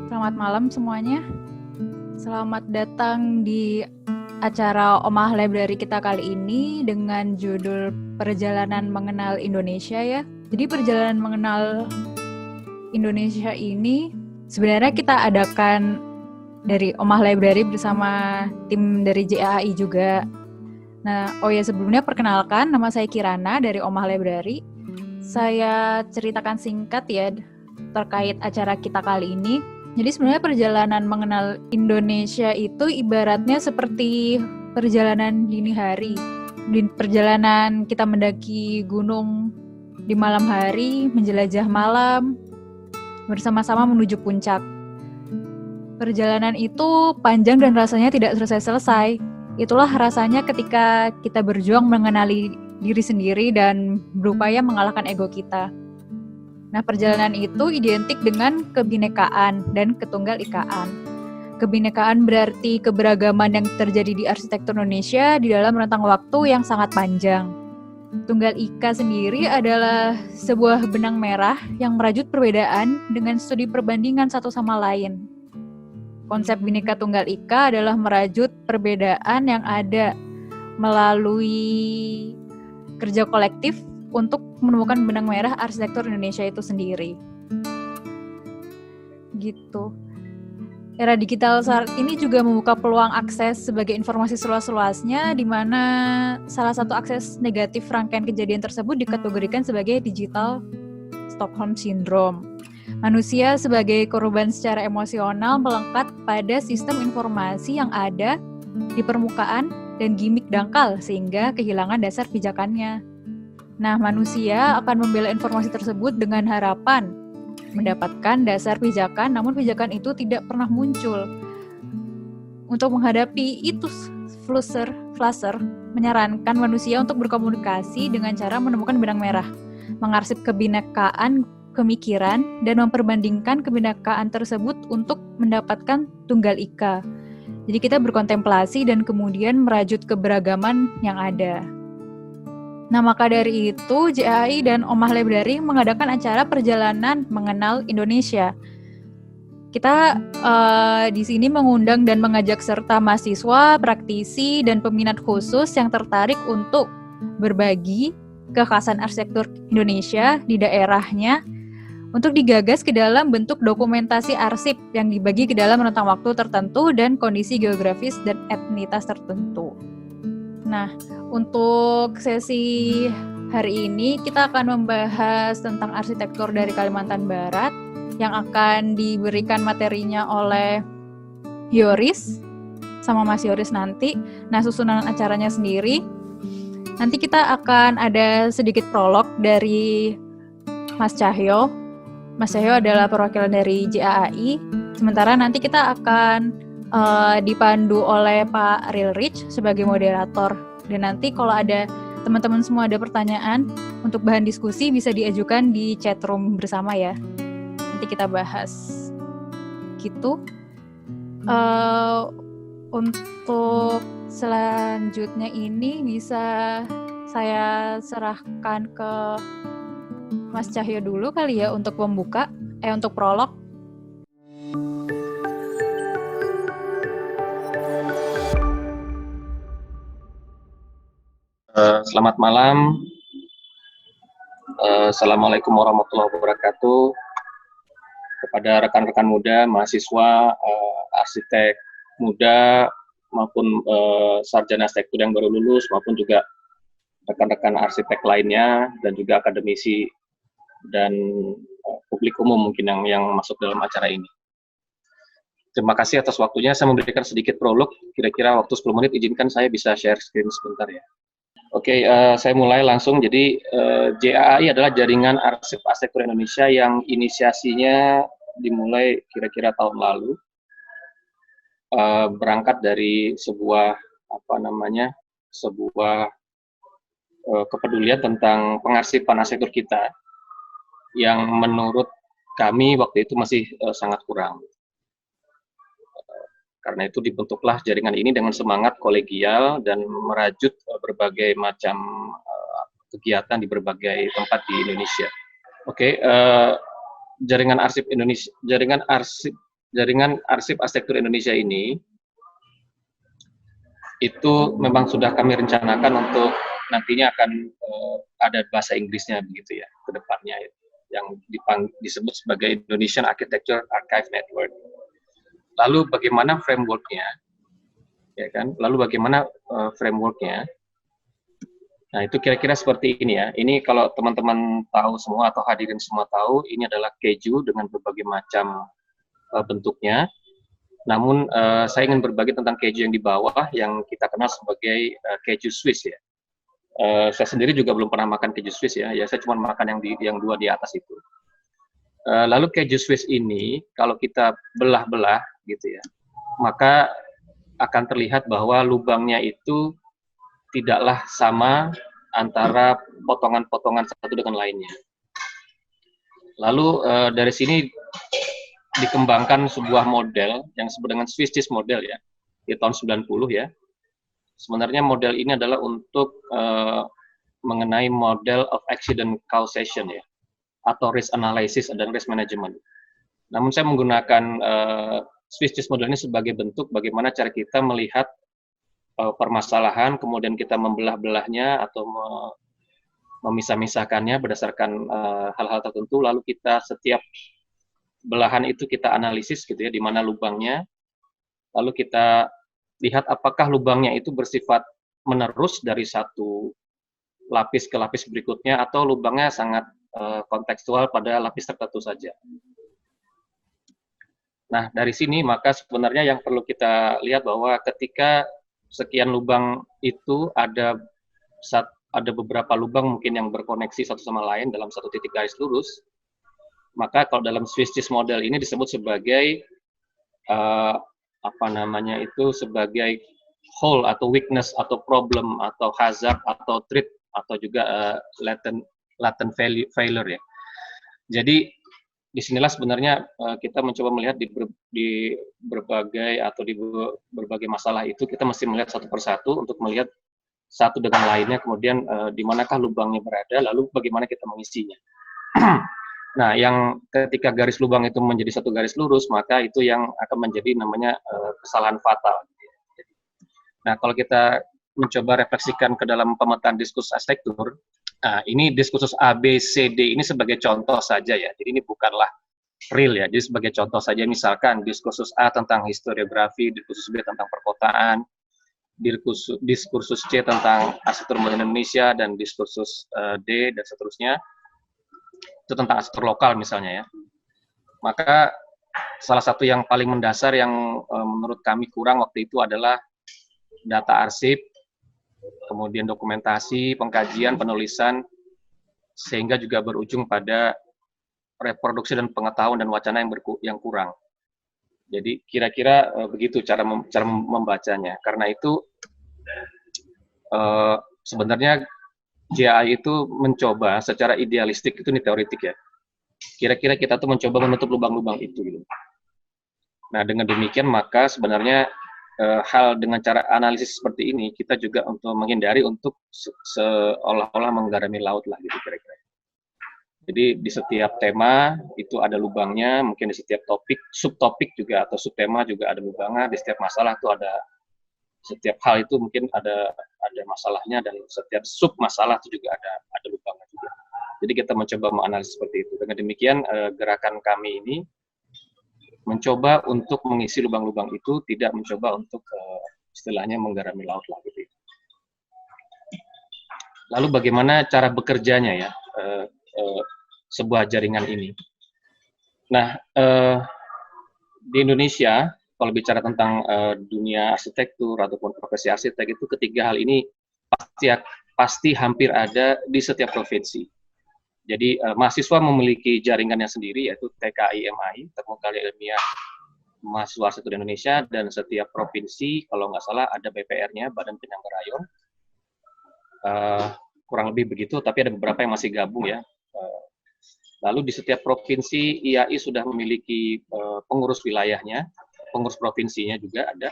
Selamat malam semuanya. Selamat datang di acara Omah Library kita kali ini dengan judul Perjalanan Mengenal Indonesia ya. Jadi perjalanan mengenal Indonesia ini sebenarnya kita adakan dari Omah Library bersama tim dari JAI juga. Nah, sebelumnya perkenalkan, nama saya Kirana dari Omah Library. Saya ceritakan singkat ya terkait acara kita kali ini. Jadi sebenarnya perjalanan mengenal Indonesia itu ibaratnya seperti perjalanan dini hari. Di perjalanan kita mendaki gunung di malam hari, menjelajah malam, bersama-sama menuju puncak. Perjalanan itu panjang dan rasanya tidak selesai-selesai. Itulah rasanya ketika kita berjuang mengenali diri sendiri dan berupaya mengalahkan ego kita. Nah, perjalanan itu identik dengan kebinekaan dan ketunggal-ikaan. Kebinekaan berarti keberagaman yang terjadi di arsitektur Indonesia di dalam rentang waktu yang sangat panjang. Tunggal Ika sendiri adalah sebuah benang merah yang merajut perbedaan dengan studi perbandingan satu sama lain. Konsep Bhinneka Tunggal Ika adalah merajut perbedaan yang ada melalui kerja kolektif untuk menemukan benang merah arsitektur Indonesia itu sendiri. Gitu. Era digital saat ini juga membuka peluang akses sebagai informasi seluas-luasnya, di mana salah satu akses negatif rangkaian kejadian tersebut dikategorikan sebagai digital Stockholm Syndrome. Manusia sebagai korban secara emosional melekat pada sistem informasi yang ada di permukaan dan gimmick dangkal sehingga kehilangan dasar pijakannya. Nah, manusia akan membela informasi tersebut dengan harapan mendapatkan dasar pijakan, namun pijakan itu tidak pernah muncul. Untuk menghadapi itu, Flusser menyarankan manusia untuk berkomunikasi dengan cara menemukan benang merah, mengarsip kebinekaan pemikiran, dan memperbandingkan kebinekaan tersebut untuk mendapatkan tunggal ika. Jadi kita berkontemplasi dan kemudian merajut keberagaman yang ada. Nah, maka dari itu, JAI dan Omah Library mengadakan acara perjalanan mengenal Indonesia. Kita di sini mengundang dan mengajak serta mahasiswa, praktisi, dan peminat khusus yang tertarik untuk berbagi kekhasan arsitektur Indonesia di daerahnya untuk digagas ke dalam bentuk dokumentasi arsip yang dibagi ke dalam rentang waktu tertentu dan kondisi geografis dan etnitas tertentu. Nah, untuk sesi hari ini kita akan membahas tentang arsitektur dari Kalimantan Barat yang akan diberikan materinya oleh Yoris sama Mas Yoris nanti. Nah, susunan acaranya sendiri nanti kita akan ada sedikit prolog dari Mas Cahyo. Mas Cahyo adalah perwakilan dari JAI. Sementara nanti kita akan dipandu oleh Pak Rilrich sebagai moderator. Dan nanti kalau ada teman-teman semua ada pertanyaan untuk bahan diskusi bisa diajukan di chat room bersama ya. Nanti kita bahas. Gitu. Untuk selanjutnya ini bisa saya serahkan ke Mas Cahyo dulu kali ya untuk pembuka, untuk prolog. Selamat malam. Assalamualaikum warahmatullahi wabarakatuh. Kepada rekan-rekan muda, mahasiswa, arsitek muda, maupun sarjana arsitektur yang baru lulus, maupun juga rekan-rekan arsitek lainnya, dan juga akademisi dan publik umum mungkin yang masuk dalam acara ini. Terima kasih atas waktunya. Saya memberikan sedikit prolog, kira-kira waktu 10 menit, izinkan saya bisa share screen sebentar ya. Oke, saya mulai langsung. Jadi JAI adalah Jaringan Arsip Arsitektur Indonesia yang inisiasinya dimulai kira-kira tahun lalu, berangkat dari sebuah kepedulian tentang pengarsipan arsitektur kita yang menurut kami waktu itu masih sangat kurang. Karena itu dibentuklah jaringan ini dengan semangat kolegial dan merajut berbagai macam kegiatan di berbagai tempat di Indonesia. Oke, jaringan arsip jaringan arsip arsitektur Indonesia ini itu memang sudah kami rencanakan untuk nantinya akan ada bahasa Inggrisnya begitu ya ke depannya, yang disebut sebagai Indonesian Architecture Archive Network. Lalu bagaimana frameworknya, ya kan? Lalu bagaimana frameworknya? Nah, itu kira-kira seperti ini ya. Ini kalau teman-teman tahu semua atau hadirin semua tahu, ini adalah keju dengan berbagai macam bentuknya. Namun saya ingin berbagi tentang keju yang di bawah, yang kita kenal sebagai keju Swiss ya. Saya sendiri juga belum pernah makan keju Swiss ya. Saya cuma makan yang dua di atas itu. Lalu keju Swiss ini kalau kita belah-belah gitu ya, maka akan terlihat bahwa lubangnya itu tidaklah sama antara potongan-potongan satu dengan lainnya. Lalu dari sini dikembangkan sebuah model yang disebut dengan Swiss cheese model ya, di tahun 90 ya. Sebenarnya model ini adalah untuk mengenai model of accident causation ya, atau risk analysis dan risk management. Namun saya menggunakan Swiss cheese model ini sebagai bentuk bagaimana cara kita melihat permasalahan, kemudian kita membelah-belahnya atau memisah-misahkannya berdasarkan hal-hal tertentu, lalu kita setiap belahan itu kita analisis gitu ya, di mana lubangnya, lalu kita lihat apakah lubangnya itu bersifat menerus dari satu lapis ke lapis berikutnya, atau lubangnya sangat kontekstual pada lapis tertentu saja. Nah, dari sini maka sebenarnya yang perlu kita lihat bahwa ketika sekian lubang itu ada beberapa lubang mungkin yang berkoneksi satu sama lain dalam satu titik garis lurus, maka kalau dalam Swiss cheese model ini disebut sebagai sebagai hole atau weakness atau problem atau hazard atau threat atau juga latent failure ya. Jadi disinilah sebenarnya kita mencoba melihat di berbagai masalah itu kita mesti melihat satu persatu untuk melihat satu dengan lainnya, kemudian di manakah lubangnya berada, lalu bagaimana kita mengisinya. Nah, yang ketika garis lubang itu menjadi satu garis lurus, maka itu yang akan menjadi namanya kesalahan fatal. Nah, kalau kita mencoba refleksikan ke dalam pemetaan diskursus arsitektur, nah, ini diskursus A, B, C, D ini sebagai contoh saja ya. Jadi ini bukanlah real ya. Jadi sebagai contoh saja, misalkan diskursus A tentang historiografi, diskursus B tentang perkotaan, diskursus C tentang arsitektur modern Indonesia, dan diskursus D dan seterusnya itu tentang arsitektur lokal misalnya ya. Maka salah satu yang paling mendasar yang menurut kami kurang waktu itu adalah data arsip, kemudian dokumentasi, pengkajian, penulisan, sehingga juga berujung pada reproduksi dan pengetahuan dan wacana yang kurang. Jadi kira-kira begitu cara membacanya. Karena itu sebenarnya JAI itu mencoba secara idealistik, itu teoritik ya. Kira-kira kita tuh mencoba menutup lubang-lubang itu gitu. Nah, dengan demikian maka sebenarnya hal dengan cara analisis seperti ini kita juga untuk menghindari untuk seolah-olah menggarami laut lah gitu kira-kira. Jadi di setiap tema itu ada lubangnya, mungkin di setiap topik, subtopik juga atau subtema juga ada lubangnya, di setiap masalah itu ada, setiap hal itu mungkin ada masalahnya, dan setiap sub masalah itu juga ada lubangnya juga. Jadi kita mencoba menganalisis seperti itu. Dengan demikian gerakan kami ini mencoba untuk mengisi lubang-lubang itu, tidak mencoba untuk istilahnya menggarami laut lah gitu. Lalu bagaimana cara bekerjanya ya sebuah jaringan ini? Nah, di Indonesia kalau bicara tentang dunia arsitektur ataupun profesi arsitek itu ketiga hal ini pasti hampir ada di setiap provinsi. Jadi mahasiswa memiliki jaringannya sendiri, yaitu TKI-MAI, Teknik Ilmiah Mahasiswa Arsitektur Indonesia, dan setiap provinsi kalau nggak salah ada BPR-nya, Badan Penyangga Rayon. Kurang lebih begitu, tapi ada beberapa yang masih gabung ya. Lalu di setiap provinsi IAI sudah memiliki pengurus wilayahnya, pengurus provinsinya juga ada,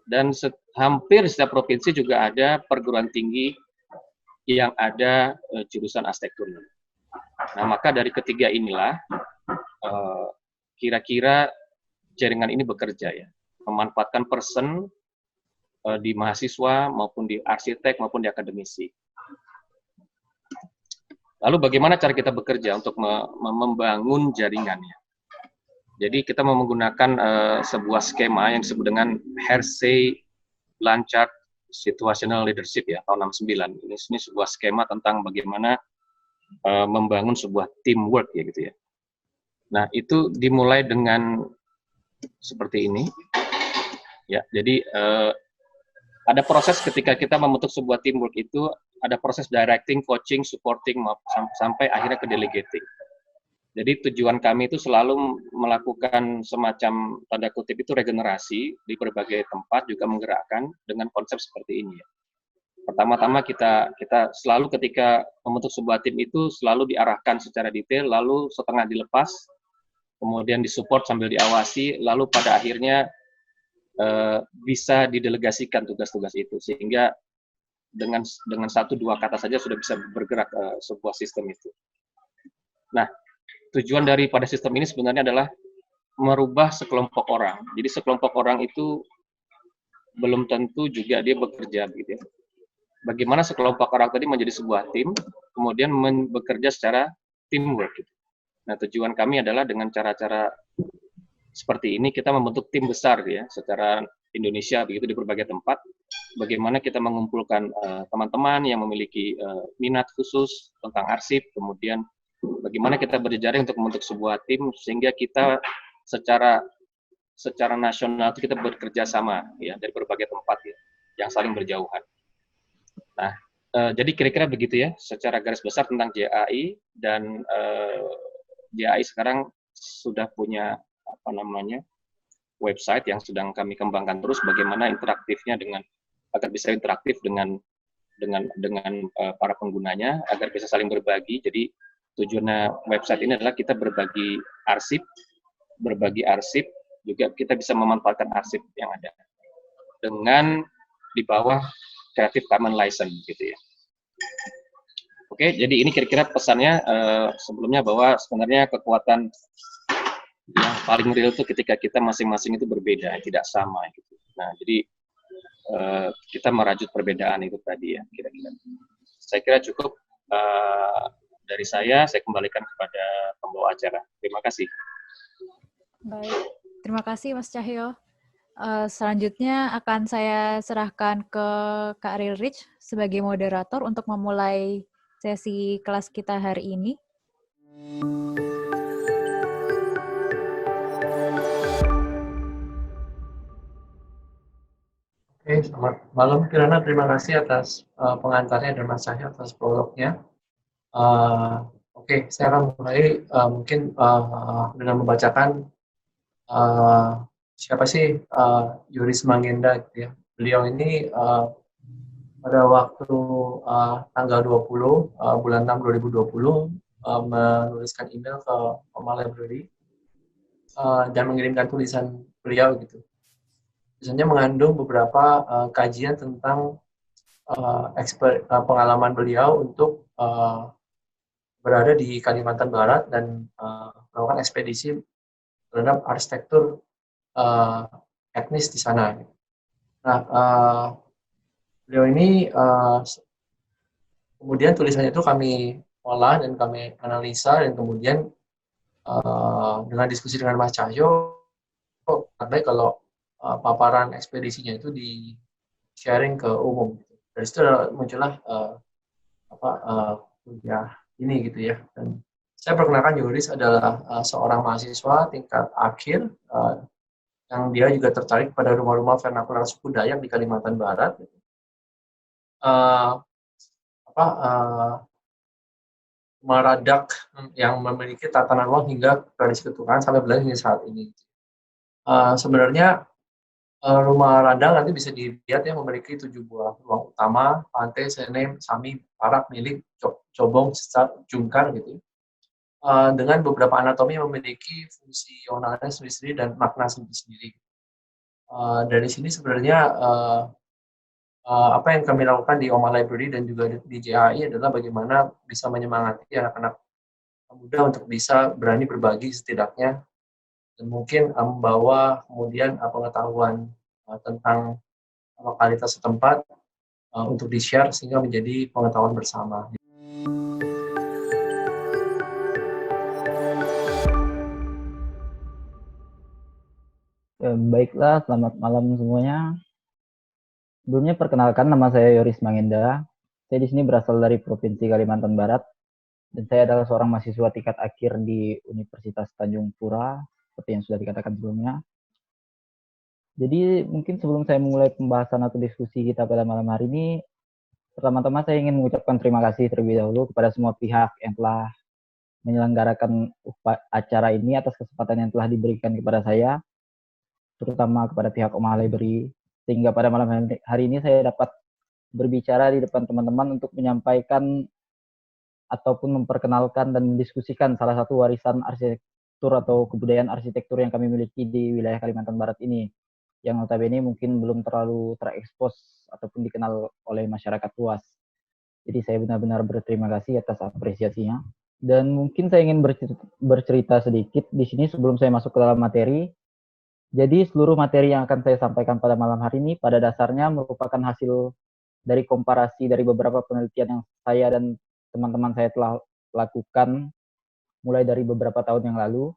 dan hampir setiap provinsi juga ada perguruan tinggi yang ada jurusan arsitekturnya. Nah, maka dari ketiga inilah kira-kira jaringan ini bekerja ya, memanfaatkan person di mahasiswa maupun di arsitek maupun di akademisi. Lalu bagaimana cara kita bekerja untuk membangun jaringannya? Jadi kita menggunakan sebuah skema yang disebut dengan Hersey Blanchard Situational Leadership ya, tahun 69. Ini sebuah skema tentang bagaimana membangun sebuah teamwork ya gitu ya. Nah, itu dimulai dengan seperti ini. Ya, jadi ada proses ketika kita membentuk sebuah teamwork itu, ada proses directing, coaching, supporting, sampai akhirnya ke delegating. Jadi tujuan kami itu selalu melakukan semacam tanda kutip itu regenerasi di berbagai tempat, juga menggerakkan dengan konsep seperti ini. Ya. Pertama-tama kita selalu ketika membentuk sebuah tim itu selalu diarahkan secara detail, lalu setengah dilepas, kemudian disupport sambil diawasi, lalu pada akhirnya bisa didelegasikan tugas-tugas itu, sehingga dengan 1-2 kata saja sudah bisa bergerak sebuah sistem itu. Nah, tujuan daripada sistem ini sebenarnya adalah merubah sekelompok orang. Jadi sekelompok orang itu belum tentu juga dia bekerja gitu ya. Bagaimana sekelompok orang tadi menjadi sebuah tim, kemudian bekerja secara teamwork gitu. Nah, tujuan kami adalah dengan cara-cara seperti ini kita membentuk tim besar ya secara Indonesia begitu di berbagai tempat. Bagaimana kita mengumpulkan teman-teman yang memiliki minat khusus tentang arsip, kemudian bagaimana kita berjejaring untuk membentuk sebuah tim sehingga kita secara nasional itu kita bekerja sama ya dari berbagai tempat ya yang saling berjauhan. Nah, jadi kira-kira begitu ya secara garis besar tentang JAI, dan JAI sekarang sudah punya website yang sedang kami kembangkan terus, bagaimana interaktifnya agar bisa interaktif dengan para penggunanya, agar bisa saling berbagi. Jadi tujuannya website ini adalah kita berbagi arsip, juga kita bisa memanfaatkan arsip yang ada dengan di bawah Creative Commons license gitu ya. Oke, jadi ini kira-kira pesannya sebelumnya, bahwa sebenarnya kekuatan yang paling real itu ketika kita masing-masing itu berbeda, tidak sama gitu. Nah, jadi kita merajut perbedaan itu tadi ya, kira-kira. Saya kira cukup dari saya kembalikan kepada pembawa acara. Terima kasih. Baik, terima kasih Mas Cahyo. Selanjutnya akan saya serahkan ke Kak Rilrich sebagai moderator untuk memulai sesi kelas kita hari ini. Oke, selamat malam Kirana, terima kasih atas pengantarnya dan Mas Cahyo atas prolognya. Oke, saya akan mulai mungkin dengan membacakan siapa sih Yoris Mangenda gitu ya. Beliau ini pada waktu tanggal 20 bulan 6 2020 menuliskan email ke Oma Library dan mengirimkan tulisan beliau gitu. Biasanya mengandung beberapa kajian tentang pengalaman beliau untuk berada di Kalimantan Barat dan melakukan ekspedisi terhadap arsitektur etnis di sana. Nah, beliau ini kemudian tulisannya itu kami olah dan kami analisa, dan kemudian dengan diskusi dengan Mas Cahyo, baik kalau paparan ekspedisinya itu di sharing ke umum. Dari situ muncullah kuliah ini gitu ya. Dan saya perkenalkan Yoris adalah seorang mahasiswa tingkat akhir yang dia juga tertarik pada rumah-rumah vernakular suku Dayak di Kalimantan Barat. Rumah Radak yang memiliki tatanan ruang hingga tradisi keturunan sampai berlanjut hingga saat ini. Sebenarnya rumah Radang nanti bisa dilihat ya, memiliki 7 buah ruang utama, pantai, sene, sami, parak, milik, cobong, sesat, jungkar gitu. Dengan beberapa anatomi yang memiliki fungsionalnya sendiri-sendiri dan makna sendiri-sendiri. Dari sini sebenarnya apa yang kami lakukan di Oma Library dan juga di JAI adalah bagaimana bisa menyemangati anak-anak muda untuk bisa berani berbagi setidaknya dan mungkin membawa kemudian pengetahuan tentang lokalitas setempat untuk di-share sehingga menjadi pengetahuan bersama. Baiklah, selamat malam semuanya. Sebelumnya perkenalkan, nama saya Yoris Mangenda. Saya di sini berasal dari Provinsi Kalimantan Barat dan saya adalah seorang mahasiswa tingkat akhir di Universitas Tanjung Pura, seperti yang sudah dikatakan sebelumnya. Jadi mungkin sebelum saya memulai pembahasan atau diskusi kita pada malam hari ini, pertama-tama saya ingin mengucapkan terima kasih terlebih dahulu kepada semua pihak yang telah menyelenggarakan acara ini atas kesempatan yang telah diberikan kepada saya, terutama kepada pihak Omah Library, sehingga pada malam hari ini saya dapat berbicara di depan teman-teman untuk menyampaikan ataupun memperkenalkan dan mendiskusikan salah satu warisan arsitektur atau kebudayaan arsitektur yang kami miliki di wilayah Kalimantan Barat ini, yang notabene mungkin belum terlalu terekspos ataupun dikenal oleh masyarakat luas. Jadi saya benar-benar berterima kasih atas apresiasinya. Dan mungkin saya ingin bercerita sedikit di sini sebelum saya masuk ke dalam materi. Jadi seluruh materi yang akan saya sampaikan pada malam hari ini pada dasarnya merupakan hasil dari komparasi dari beberapa penelitian yang saya dan teman-teman saya telah lakukan mulai dari beberapa tahun yang lalu.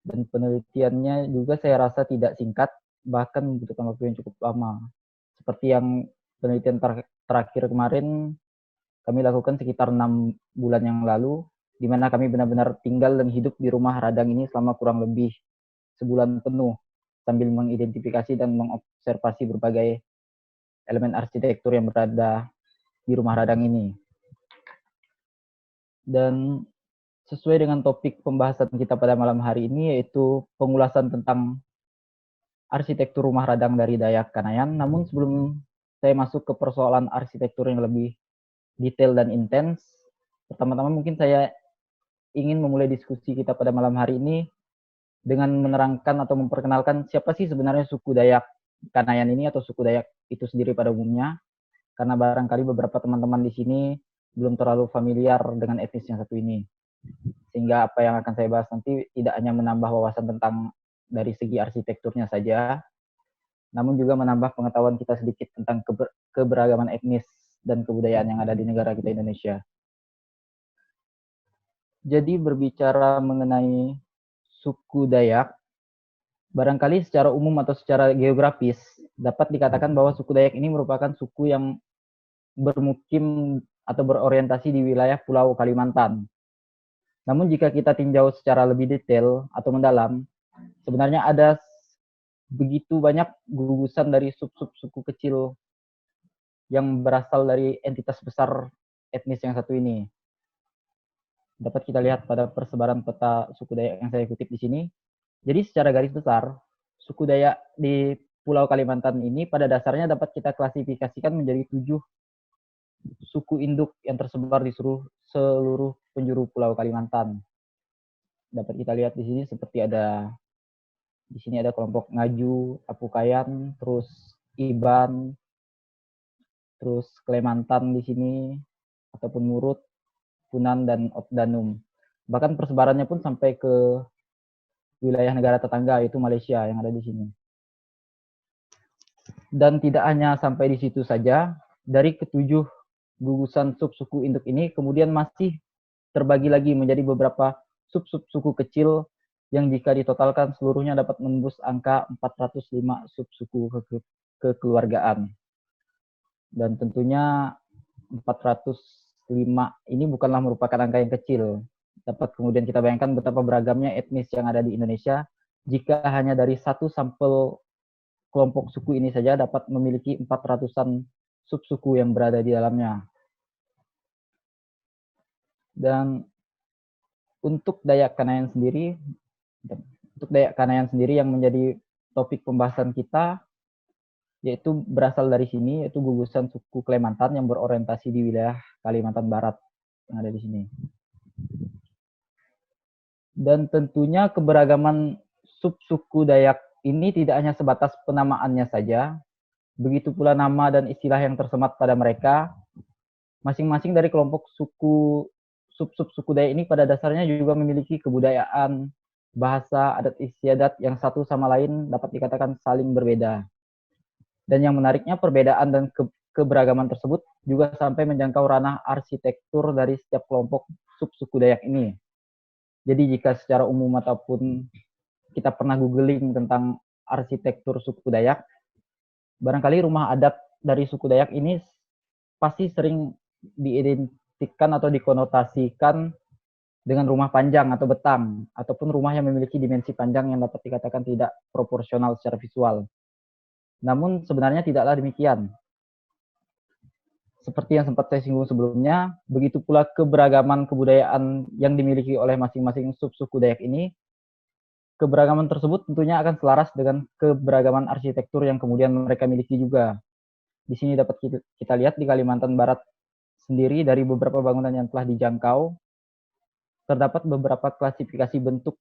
Dan penelitiannya juga saya rasa tidak singkat, bahkan membutuhkan waktu yang cukup lama. Seperti yang penelitian terakhir kemarin kami lakukan sekitar 6 bulan yang lalu, di mana kami benar-benar tinggal dan hidup di rumah radang ini selama kurang lebih sebulan penuh, sambil mengidentifikasi dan mengobservasi berbagai elemen arsitektur yang berada di rumah radang ini. Dan sesuai dengan topik pembahasan kita pada malam hari ini, yaitu pengulasan tentang arsitektur rumah radang dari Dayak Kanayan. Namun sebelum saya masuk ke persoalan arsitektur yang lebih detail dan intens, pertama-tama mungkin saya ingin memulai diskusi kita pada malam hari ini dengan menerangkan atau memperkenalkan siapa sih sebenarnya suku Dayak Kanayan ini atau suku Dayak itu sendiri pada umumnya, karena barangkali beberapa teman-teman di sini belum terlalu familiar dengan etnis yang satu ini. Sehingga apa yang akan saya bahas nanti tidak hanya menambah wawasan tentang dari segi arsitekturnya saja, namun juga menambah pengetahuan kita sedikit tentang keberagaman etnis dan kebudayaan yang ada di negara kita Indonesia. Jadi berbicara mengenai suku Dayak, barangkali secara umum atau secara geografis dapat dikatakan bahwa suku Dayak ini merupakan suku yang bermukim atau berorientasi di wilayah Pulau Kalimantan. Namun jika kita tinjau secara lebih detail atau mendalam, sebenarnya ada begitu banyak gugusan dari sub-sub suku kecil yang berasal dari entitas besar etnis yang satu ini. Dapat kita lihat pada persebaran peta suku Dayak yang saya kutip di sini. Jadi secara garis besar, suku Dayak di Pulau Kalimantan ini pada dasarnya dapat kita klasifikasikan menjadi 7 suku induk yang tersebar di seluruh penjuru Pulau Kalimantan. Dapat kita lihat di sini seperti di sini ada kelompok Ngaju, Apukayan, terus Iban, terus Klemantan di sini, ataupun Murut, Punan, dan Otdanum. Bahkan persebarannya pun sampai ke wilayah negara tetangga, yaitu Malaysia yang ada di sini. Dan tidak hanya sampai di situ saja, dari ketujuh gugusan sub-suku induk ini kemudian masih terbagi lagi menjadi beberapa sub-sub suku kecil yang jika ditotalkan seluruhnya dapat menembus angka 405 sub-suku kekeluargaan. Dan tentunya 405 ini bukanlah merupakan angka yang kecil. Dapat kemudian kita bayangkan betapa beragamnya etnis yang ada di Indonesia jika hanya dari satu sampel kelompok suku ini saja dapat memiliki 400-an sub-suku yang berada di dalamnya. Dan untuk Dayak Kanayan sendiri yang menjadi topik pembahasan kita, yaitu berasal dari sini, yaitu gugusan suku Klemantan yang berorientasi di wilayah Kalimantan Barat yang ada di sini. Dan tentunya keberagaman sub-suku Dayak ini tidak hanya sebatas penamaannya saja, begitu pula nama dan istilah yang tersemat pada mereka. Masing-masing dari kelompok sub-suku Dayak ini pada dasarnya juga memiliki kebudayaan bahasa adat istiadat yang satu sama lain dapat dikatakan saling berbeda. Dan yang menariknya perbedaan dan keberagaman tersebut juga sampai menjangkau ranah arsitektur dari setiap kelompok subsuku Dayak ini. Jadi jika secara umum ataupun kita pernah googling tentang arsitektur suku Dayak, barangkali rumah adat dari suku Dayak ini pasti sering diidentikan atau dikonotasikan dengan rumah panjang atau betang, ataupun rumah yang memiliki dimensi panjang yang dapat dikatakan tidak proporsional secara visual. Namun sebenarnya tidaklah demikian. Seperti yang sempat saya singgung sebelumnya, begitu pula keberagaman kebudayaan yang dimiliki oleh masing-masing subsuku Dayak ini, keberagaman tersebut tentunya akan selaras dengan keberagaman arsitektur yang kemudian mereka miliki juga. Di sini dapat kita lihat di Kalimantan Barat sendiri dari beberapa bangunan yang telah dijangkau, terdapat beberapa klasifikasi bentuk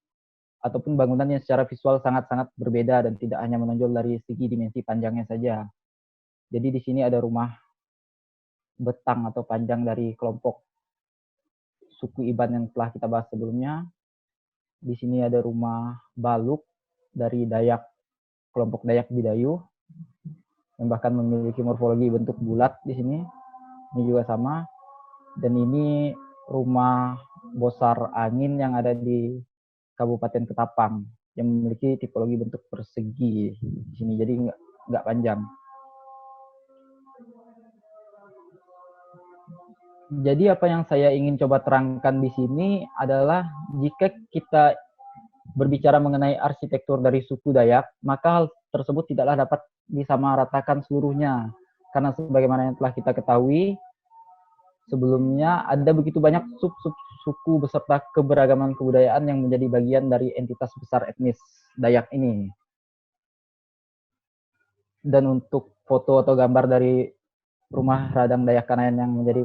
ataupun bangunan yang secara visual sangat-sangat berbeda dan tidak hanya menonjol dari segi dimensi panjangnya saja. Jadi di sini ada rumah betang atau panjang dari kelompok suku Iban yang telah kita bahas sebelumnya. Di sini ada rumah baluk dari Dayak, kelompok Dayak Bidayu, yang bahkan memiliki morfologi bentuk bulat di sini. Ini juga sama. Dan ini rumah bosar angin yang ada di Kabupaten Ketapang yang memiliki tipologi bentuk persegi di sini, jadi nggak panjang. Jadi apa yang saya ingin coba terangkan di sini adalah jika kita berbicara mengenai arsitektur dari suku Dayak, maka hal tersebut tidaklah dapat disamaratakan seluruhnya. Karena sebagaimana yang telah kita ketahui, sebelumnya ada begitu banyak sub-sub suku beserta keberagaman kebudayaan yang menjadi bagian dari entitas besar etnis Dayak ini. Dan untuk foto atau gambar dari rumah radang Dayak Kanayan yang menjadi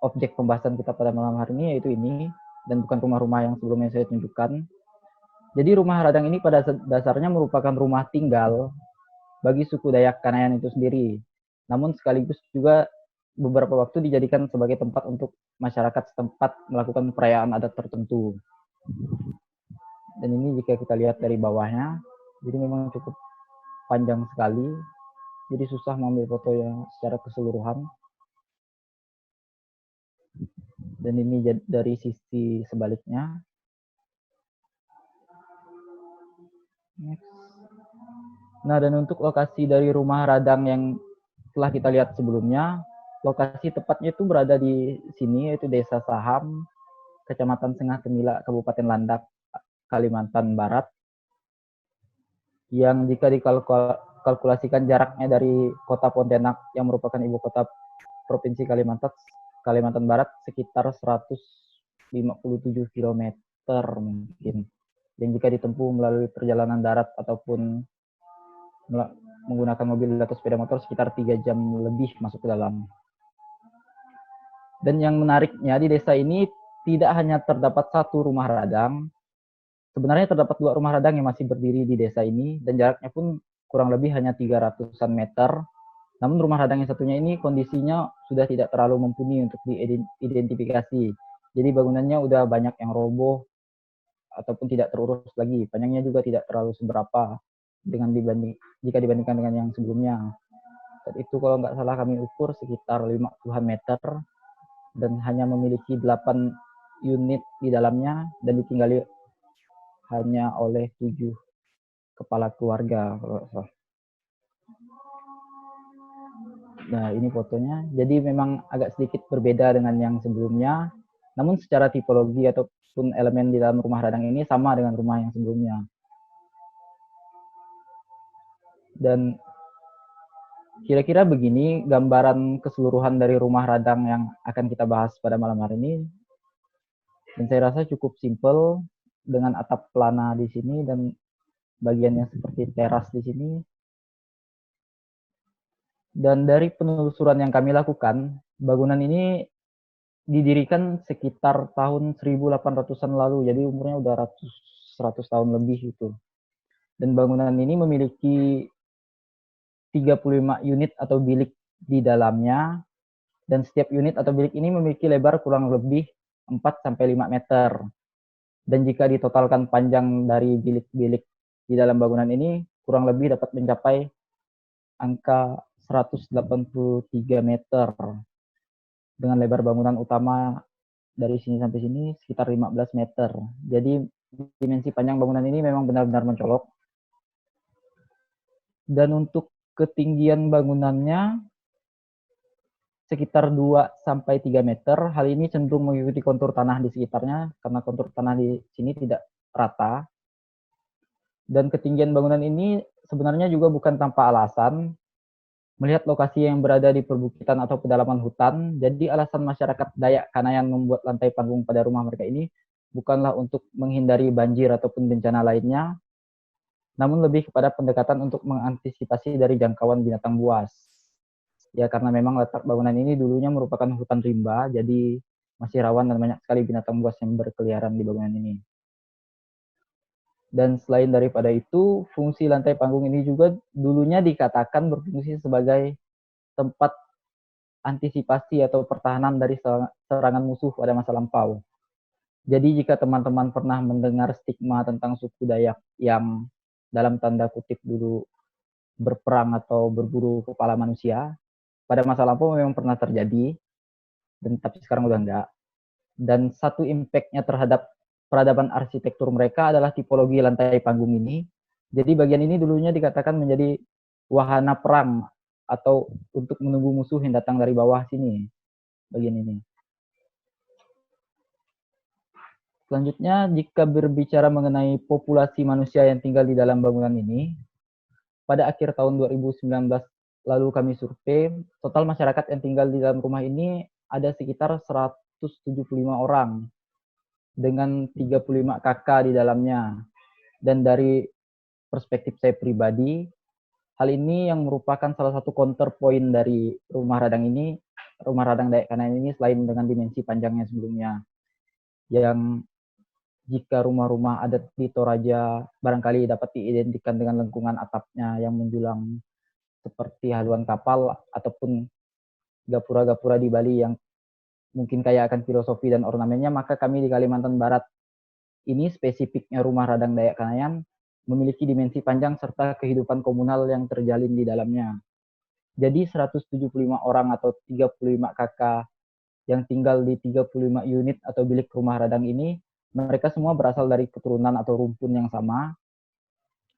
objek pembahasan kita pada malam hari ini, yaitu ini, dan bukan rumah-rumah yang sebelumnya saya tunjukkan. Jadi rumah radang ini pada dasarnya merupakan rumah tinggal bagi suku Dayak Kanayan itu sendiri. Namun sekaligus juga beberapa waktu dijadikan sebagai tempat untuk masyarakat setempat melakukan perayaan adat tertentu. Dan ini jika kita lihat dari bawahnya, jadi memang cukup panjang sekali. Jadi susah mengambil foto yang secara keseluruhan. Dan ini dari sisi sebaliknya. Next. Nah, dan untuk lokasi dari rumah radang yang telah kita lihat sebelumnya, lokasi tepatnya itu berada di sini, yaitu Desa Saham, Kecamatan Sengah Temila, Kabupaten Landak, Kalimantan Barat, yang jika dikalkulasikan jaraknya dari kota Pontianak yang merupakan ibu kota Provinsi Kalimantan Barat sekitar 157 km mungkin. Yang jika ditempuh melalui perjalanan darat ataupun menggunakan mobil atau sepeda motor sekitar 3 jam lebih masuk ke dalam. Dan yang menariknya di desa ini tidak hanya terdapat satu rumah radang, sebenarnya terdapat 2 rumah radang yang masih berdiri di desa ini dan jaraknya pun kurang lebih hanya 300-an meter. Namun rumah radang yang satunya ini kondisinya sudah tidak terlalu mumpuni untuk diidentifikasi. Jadi bangunannya udah banyak yang roboh ataupun tidak terurus lagi. Panjangnya juga tidak terlalu seberapa jika dibandingkan dengan yang sebelumnya. Saat itu kalau nggak salah kami ukur sekitar 50-an meter dan hanya memiliki 8 unit di dalamnya dan ditinggali hanya oleh 7 kepala keluarga. Nah, ini fotonya. Jadi memang agak sedikit berbeda dengan yang sebelumnya. Namun secara tipologi ataupun elemen di dalam rumah radang ini sama dengan rumah yang sebelumnya. Dan kira-kira begini gambaran keseluruhan dari rumah radang yang akan kita bahas pada malam hari ini. Dan saya rasa cukup simpel dengan atap pelana di sini dan bagiannya seperti teras di sini. Dan dari penelusuran yang kami lakukan, bangunan ini didirikan sekitar tahun 1800-an lalu, jadi umurnya udah 100 tahun lebih itu. Dan bangunan ini memiliki 35 unit atau bilik di dalamnya, dan setiap unit atau bilik ini memiliki lebar kurang lebih 4-5 meter. Dan jika ditotalkan panjang dari bilik-bilik di dalam bangunan ini, kurang lebih dapat mencapai angka 183 meter. Dengan lebar bangunan utama dari sini sampai sini sekitar 15 meter. Jadi dimensi panjang bangunan ini memang benar-benar mencolok. Dan untuk ketinggian bangunannya sekitar 2-3 meter. Hal ini cenderung mengikuti kontur tanah di sekitarnya karena kontur tanah di sini tidak rata. Dan ketinggian bangunan ini sebenarnya juga bukan tanpa alasan. Melihat lokasi yang berada di perbukitan atau pedalaman hutan, jadi alasan masyarakat Dayak Kanayan membuat lantai panggung pada rumah mereka ini bukanlah untuk menghindari banjir ataupun bencana lainnya, namun lebih kepada pendekatan untuk mengantisipasi dari jangkauan binatang buas. Ya karena memang letak bangunan ini dulunya merupakan hutan rimba, jadi masih rawan dan banyak sekali binatang buas yang berkeliaran di bangunan ini. Dan selain daripada itu, fungsi lantai panggung ini juga dulunya dikatakan berfungsi sebagai tempat antisipasi atau pertahanan dari serangan musuh pada masa lampau. Jadi jika teman-teman pernah mendengar stigma tentang suku Dayak yang dalam tanda kutip dulu berperang atau berburu kepala manusia, pada masa lampau memang pernah terjadi, dan tapi sekarang udah enggak. Dan satu impact-nya terhadap peradaban arsitektur mereka adalah tipologi lantai panggung ini. Jadi bagian ini dulunya dikatakan menjadi wahana perang atau untuk menunggu musuh yang datang dari bawah sini, bagian ini. Selanjutnya, jika berbicara mengenai populasi manusia yang tinggal di dalam bangunan ini, pada akhir tahun 2019 lalu kami survei, total masyarakat yang tinggal di dalam rumah ini ada sekitar 175 orang dengan 35 kakak di dalamnya. Dan dari perspektif saya pribadi, hal ini yang merupakan salah satu counterpoint dari rumah radang ini, rumah radang Dayak Kanayan ini selain dengan dimensi panjangnya sebelumnya. Yang jika rumah-rumah adat di Toraja barangkali dapat diidentikan dengan lengkungan atapnya yang menjulang seperti haluan kapal ataupun gapura-gapura di Bali yang mungkin kaya akan filosofi dan ornamennya, maka kami di Kalimantan Barat ini spesifiknya rumah radang Dayak Kanayan memiliki dimensi panjang serta kehidupan komunal yang terjalin di dalamnya. Jadi 175 orang atau 35 kakak yang tinggal di 35 unit atau bilik rumah radang ini, mereka semua berasal dari keturunan atau rumpun yang sama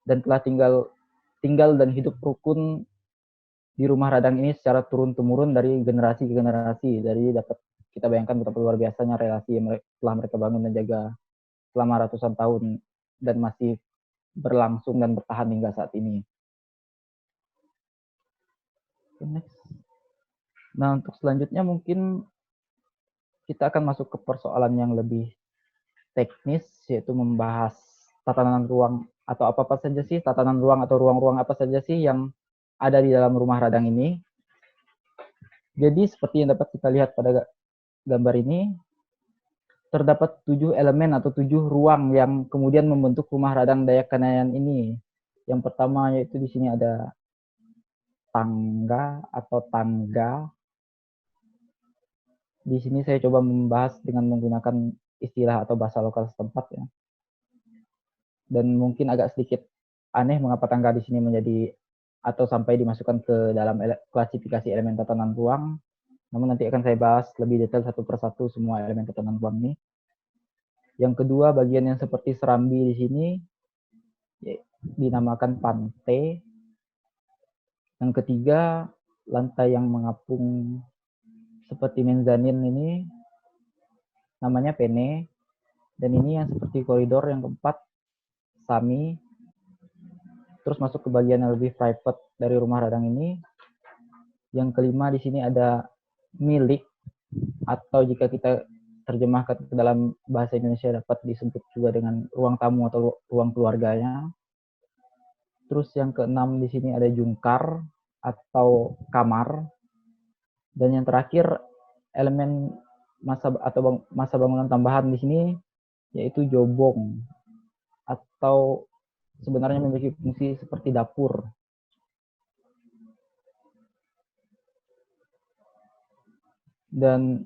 dan telah tinggal dan hidup rukun di rumah radang ini secara turun-temurun dari generasi ke generasi. Dari dapat kita bayangkan betapa luar biasanya relasi yang telah mereka bangun dan jaga selama ratusan tahun dan masih berlangsung dan bertahan hingga saat ini. Next. Nah, untuk selanjutnya mungkin kita akan masuk ke persoalan yang lebih teknis, yaitu membahas tatanan ruang atau apa-apa saja sih, tatanan ruang atau ruang-ruang apa saja sih yang ada di dalam rumah radang ini. Jadi seperti yang dapat kita lihat pada gambar ini, terdapat 7 elemen atau 7 ruang yang kemudian membentuk rumah radang Dayak Kanayan ini. Yang pertama yaitu di sini ada tangga atau tangga. Di sini saya coba membahas dengan menggunakan istilah atau bahasa lokal setempat ya. Dan mungkin agak sedikit aneh mengapa tangga di sini menjadi atau sampai dimasukkan ke dalam klasifikasi elemen tatanan ruang. Namun nanti akan saya bahas lebih detail satu persatu semua elemen tatanan ruang ini. Yang kedua, bagian yang seperti serambi di sini ya, dinamakan pante. Yang ketiga, lantai yang mengapung seperti menzanin ini namanya pene. Dan ini yang seperti koridor. Yang keempat, sami. Terus masuk ke bagian yang lebih private dari rumah radang ini. Yang kelima di sini ada milik, atau jika kita terjemahkan ke dalam bahasa Indonesia dapat disebut juga dengan ruang tamu atau ruang keluarganya. Terus yang keenam di sini ada jungkar atau kamar. Dan yang terakhir elemen masa bangunan tambahan di sini yaitu jobong, atau sebenarnya memiliki fungsi seperti dapur. Dan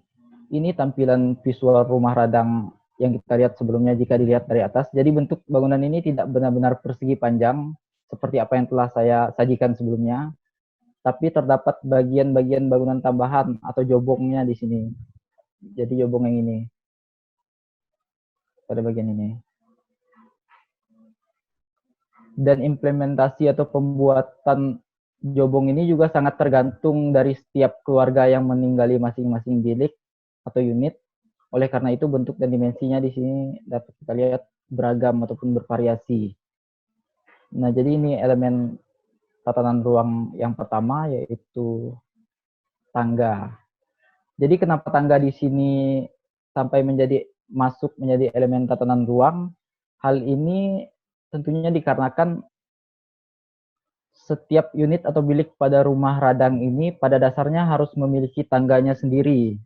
ini tampilan visual rumah radang yang kita lihat sebelumnya jika dilihat dari atas. Jadi bentuk bangunan ini tidak benar-benar persegi panjang seperti apa yang telah saya sajikan sebelumnya, tapi terdapat bagian-bagian bangunan tambahan atau jobongnya di sini. Jadi jobong yang ini, pada bagian ini. Dan implementasi atau pembuatan jobong ini juga sangat tergantung dari setiap keluarga yang meninggali masing-masing bilik atau unit. Oleh karena itu bentuk dan dimensinya di sini dapat kita lihat beragam ataupun bervariasi. Nah, jadi ini elemen tatanan ruang yang pertama, yaitu tangga. Jadi kenapa tangga di sini sampai masuk menjadi elemen tatanan ruang? Hal ini tentunya dikarenakan setiap unit atau bilik pada rumah radang ini pada dasarnya harus memiliki tangganya sendiri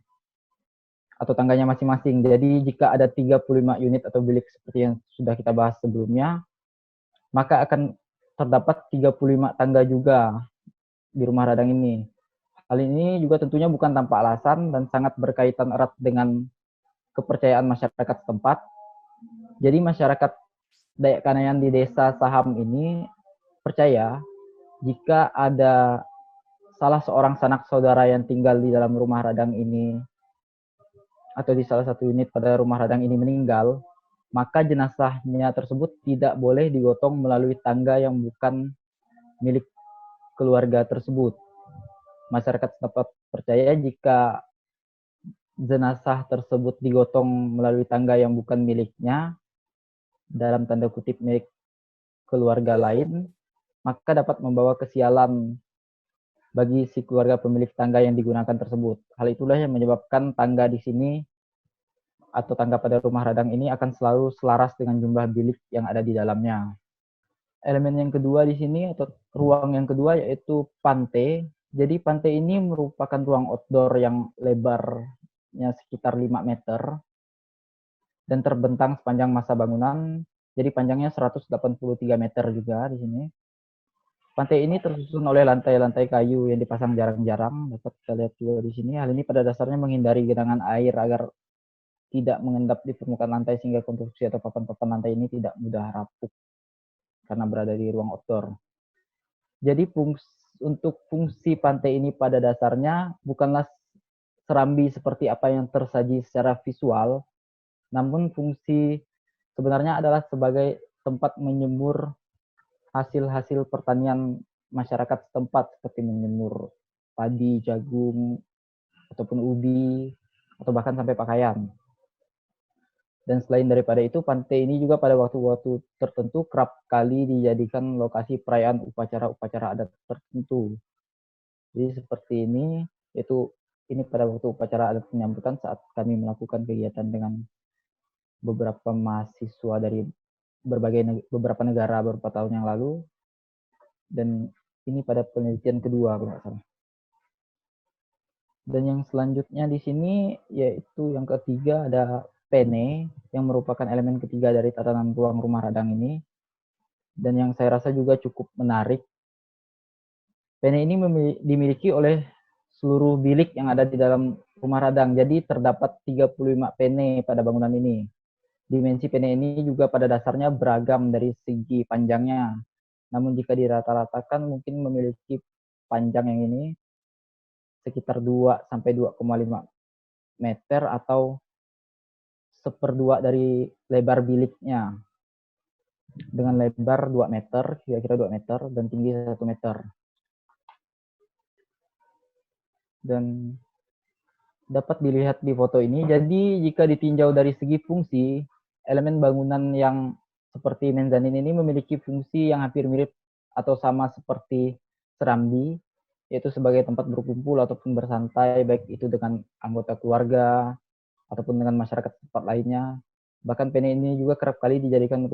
atau tangganya masing-masing. Jadi jika ada 35 unit atau bilik seperti yang sudah kita bahas sebelumnya, maka akan terdapat 35 tangga juga di rumah radang ini. Hal ini juga tentunya bukan tanpa alasan dan sangat berkaitan erat dengan kepercayaan masyarakat setempat. Jadi masyarakat Dayak Kanayan di desa Saham ini percaya jika ada salah seorang sanak saudara yang tinggal di dalam rumah radang ini atau di salah satu unit pada rumah radang ini meninggal, maka jenazahnya tersebut tidak boleh digotong melalui tangga yang bukan milik keluarga tersebut. Masyarakat setempat percaya jika jenazah tersebut digotong melalui tangga yang bukan miliknya, dalam tanda kutip milik keluarga lain, maka dapat membawa kesialan bagi si keluarga pemilik tangga yang digunakan tersebut. Hal itulah yang menyebabkan tangga di sini atau tangga pada rumah radang ini akan selalu selaras dengan jumlah bilik yang ada di dalamnya. Elemen yang kedua di sini atau ruang yang kedua yaitu pantai. Jadi pantai ini merupakan ruang outdoor yang lebarnya sekitar 5 meter dan terbentang sepanjang masa bangunan. Jadi panjangnya 183 meter juga di sini. Pantai ini tersusun oleh lantai-lantai kayu yang dipasang jarang-jarang. Dapat kita lihat juga di sini. Hal ini pada dasarnya menghindari genangan air agar tidak mengendap di permukaan lantai sehingga konstruksi atau papan-papan lantai ini tidak mudah rapuh karena berada di ruang outdoor. Jadi untuk fungsi pantai ini pada dasarnya bukanlah serambi seperti apa yang tersaji secara visual, namun fungsi sebenarnya adalah sebagai tempat menyemur hasil-hasil pertanian masyarakat setempat seperti menyemur padi, jagung, ataupun ubi, atau bahkan sampai pakaian. Dan selain daripada itu, pantai ini juga pada waktu-waktu tertentu kerap kali dijadikan lokasi perayaan upacara-upacara adat tertentu. Jadi seperti ini, yaitu ini pada waktu upacara adat penyambutan saat kami melakukan kegiatan dengan beberapa mahasiswa dari beberapa negara beberapa tahun yang lalu. Dan ini pada penelitian kedua kalau nggak salah. Dan yang selanjutnya di sini yaitu yang ketiga ada pene yang merupakan elemen ketiga dari tatanan ruang rumah radang ini. Dan yang saya rasa juga cukup menarik. Pene ini dimiliki oleh seluruh bilik yang ada di dalam rumah radang. Jadi terdapat 35 pene pada bangunan ini. Dimensi pene ini juga pada dasarnya beragam dari segi panjangnya. Namun jika dirata-ratakan mungkin memiliki panjang yang ini sekitar 2 sampai 2,5 meter atau 1/2 dari lebar biliknya. Dengan lebar 2 meter, kira-kira 2 meter, dan tinggi 1 meter. Dan dapat dilihat di foto ini, jadi jika ditinjau dari segi fungsi, elemen bangunan yang seperti menzanin ini memiliki fungsi yang hampir mirip atau sama seperti serambi, yaitu sebagai tempat berkumpul ataupun bersantai, baik itu dengan anggota keluarga ataupun dengan masyarakat tempat lainnya. Bahkan pene ini juga kerap kali dijadikan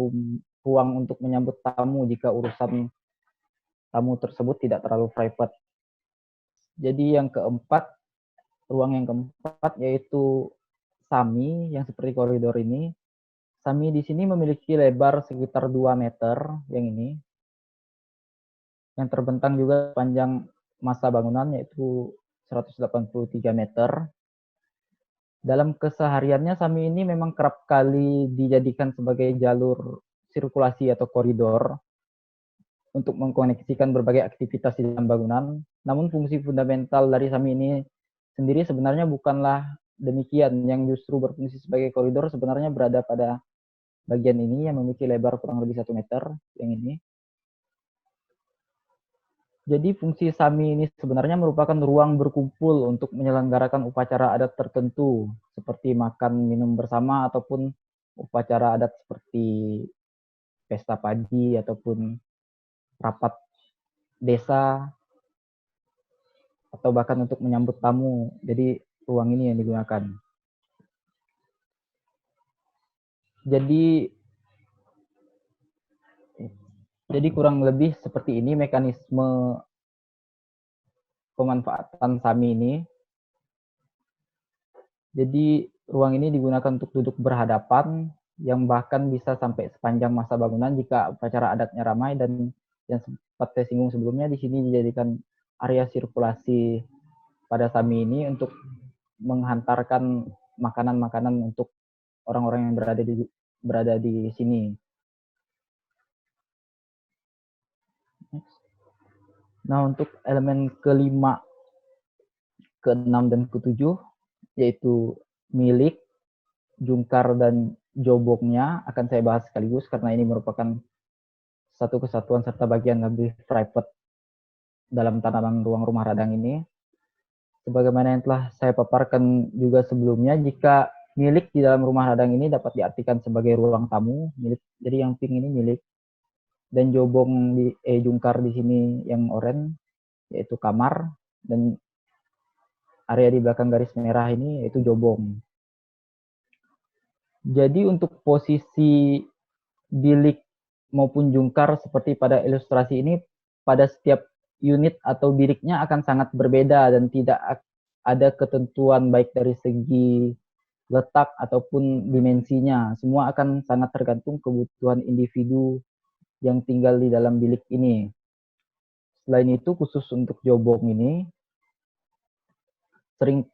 ruang untuk menyambut tamu jika urusan tamu tersebut tidak terlalu private. Jadi yang keempat, ruang yang keempat yaitu sami yang seperti koridor ini. Sami di sini memiliki lebar sekitar 2 meter yang ini. Yang terbentang juga panjang masa bangunan yaitu 183 meter. Dalam kesehariannya SAMI ini memang kerap kali dijadikan sebagai jalur sirkulasi atau koridor untuk mengkoneksikan berbagai aktivitas di dalam bangunan. Namun fungsi fundamental dari SAMI ini sendiri sebenarnya bukanlah demikian. Yang justru berfungsi sebagai koridor sebenarnya berada pada bagian ini yang memiliki lebar kurang lebih 1 meter, yang ini. Jadi fungsi SAMI ini sebenarnya merupakan ruang berkumpul untuk menyelenggarakan upacara adat tertentu, seperti makan minum bersama ataupun upacara adat seperti pesta padi ataupun rapat desa, atau bahkan untuk menyambut tamu. Jadi ruang ini yang digunakan. Jadi kurang lebih seperti ini mekanisme pemanfaatan SAMI ini. Jadi ruang ini digunakan untuk duduk berhadapan, yang bahkan bisa sampai sepanjang masa bangunan jika upacara adatnya ramai, dan yang sempat saya singgung sebelumnya, di sini dijadikan area sirkulasi pada SAMI ini untuk menghantarkan makanan-makanan untuk orang-orang yang berada di sini. Nah, untuk elemen kelima, keenam, dan ketujuh, yaitu milik, jungkar, dan jobongnya akan saya bahas sekaligus karena ini merupakan satu kesatuan serta bagian lebih private dalam tanaman ruang rumah radang ini. Sebagaimana yang telah saya paparkan juga sebelumnya, jika milik di dalam rumah radang ini dapat diartikan sebagai ruang tamu, milik. Jadi yang pink ini milik, dan jobong jungkar di sini yang oranye yaitu kamar, dan area di belakang garis merah ini yaitu jobong. Jadi untuk posisi bilik maupun jungkar seperti pada ilustrasi ini, pada setiap unit atau biliknya akan sangat berbeda dan tidak ada ketentuan baik dari segi letak ataupun dimensinya. Semua akan sangat tergantung kebutuhan individu yang tinggal di dalam bilik ini. Selain itu, khusus untuk jobong ini, sering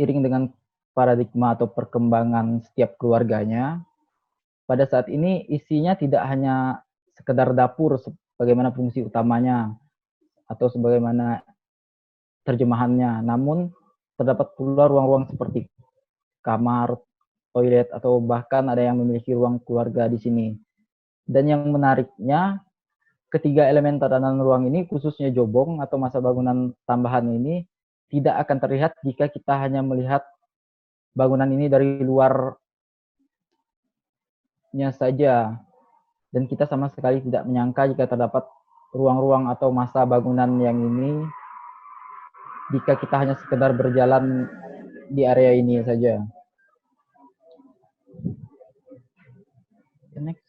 iring dengan paradigma atau perkembangan setiap keluarganya, pada saat ini isinya tidak hanya sekedar dapur sebagaimana fungsi utamanya atau sebagaimana terjemahannya, namun terdapat pula ruang-ruang seperti kamar, toilet, atau bahkan ada yang memiliki ruang keluarga di sini. Dan yang menariknya, ketiga elemen tatanan ruang ini, khususnya jobong atau masa bangunan tambahan ini, tidak akan terlihat jika kita hanya melihat bangunan ini dari luarnya saja. Dan kita sama sekali tidak menyangka jika terdapat ruang-ruang atau masa bangunan yang ini jika kita hanya sekedar berjalan di area ini saja. Next.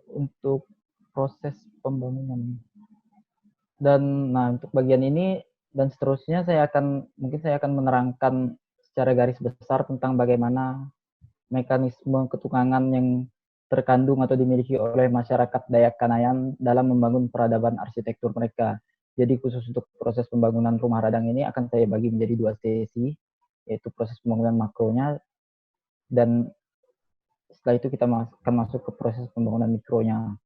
Untuk proses pembangunan. Dan nah, untuk bagian ini dan seterusnya mungkin saya akan menerangkan secara garis besar tentang bagaimana mekanisme ketunggangan yang terkandung atau dimiliki oleh masyarakat Dayak Kanayan dalam membangun peradaban arsitektur mereka. Jadi khusus untuk proses pembangunan rumah radang ini akan saya bagi menjadi 2 sesi, yaitu proses pembangunan makronya, dan setelah itu kita akan masuk ke proses pembangunan mikronya.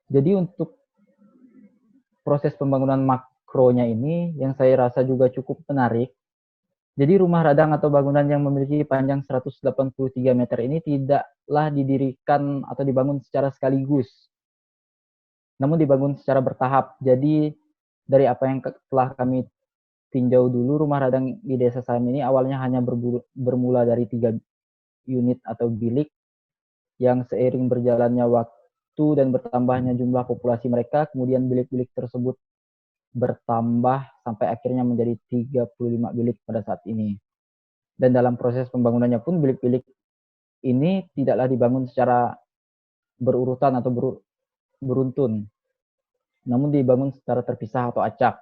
Jadi untuk proses pembangunan makronya ini yang saya rasa juga cukup menarik. Jadi rumah radang atau bangunan yang memiliki panjang 183 meter ini tidaklah didirikan atau dibangun secara sekaligus, namun dibangun secara bertahap. Jadi dari apa yang telah kami tinjau dulu, rumah radang di Desa SAMI ini awalnya hanya bermula dari 3 unit atau bilik yang seiring berjalannya waktu dan bertambahnya jumlah populasi mereka, kemudian bilik-bilik tersebut bertambah sampai akhirnya menjadi 35 bilik pada saat ini. Dan dalam proses pembangunannya pun bilik-bilik ini tidaklah dibangun secara berurutan atau beruntun, namun dibangun secara terpisah atau acak.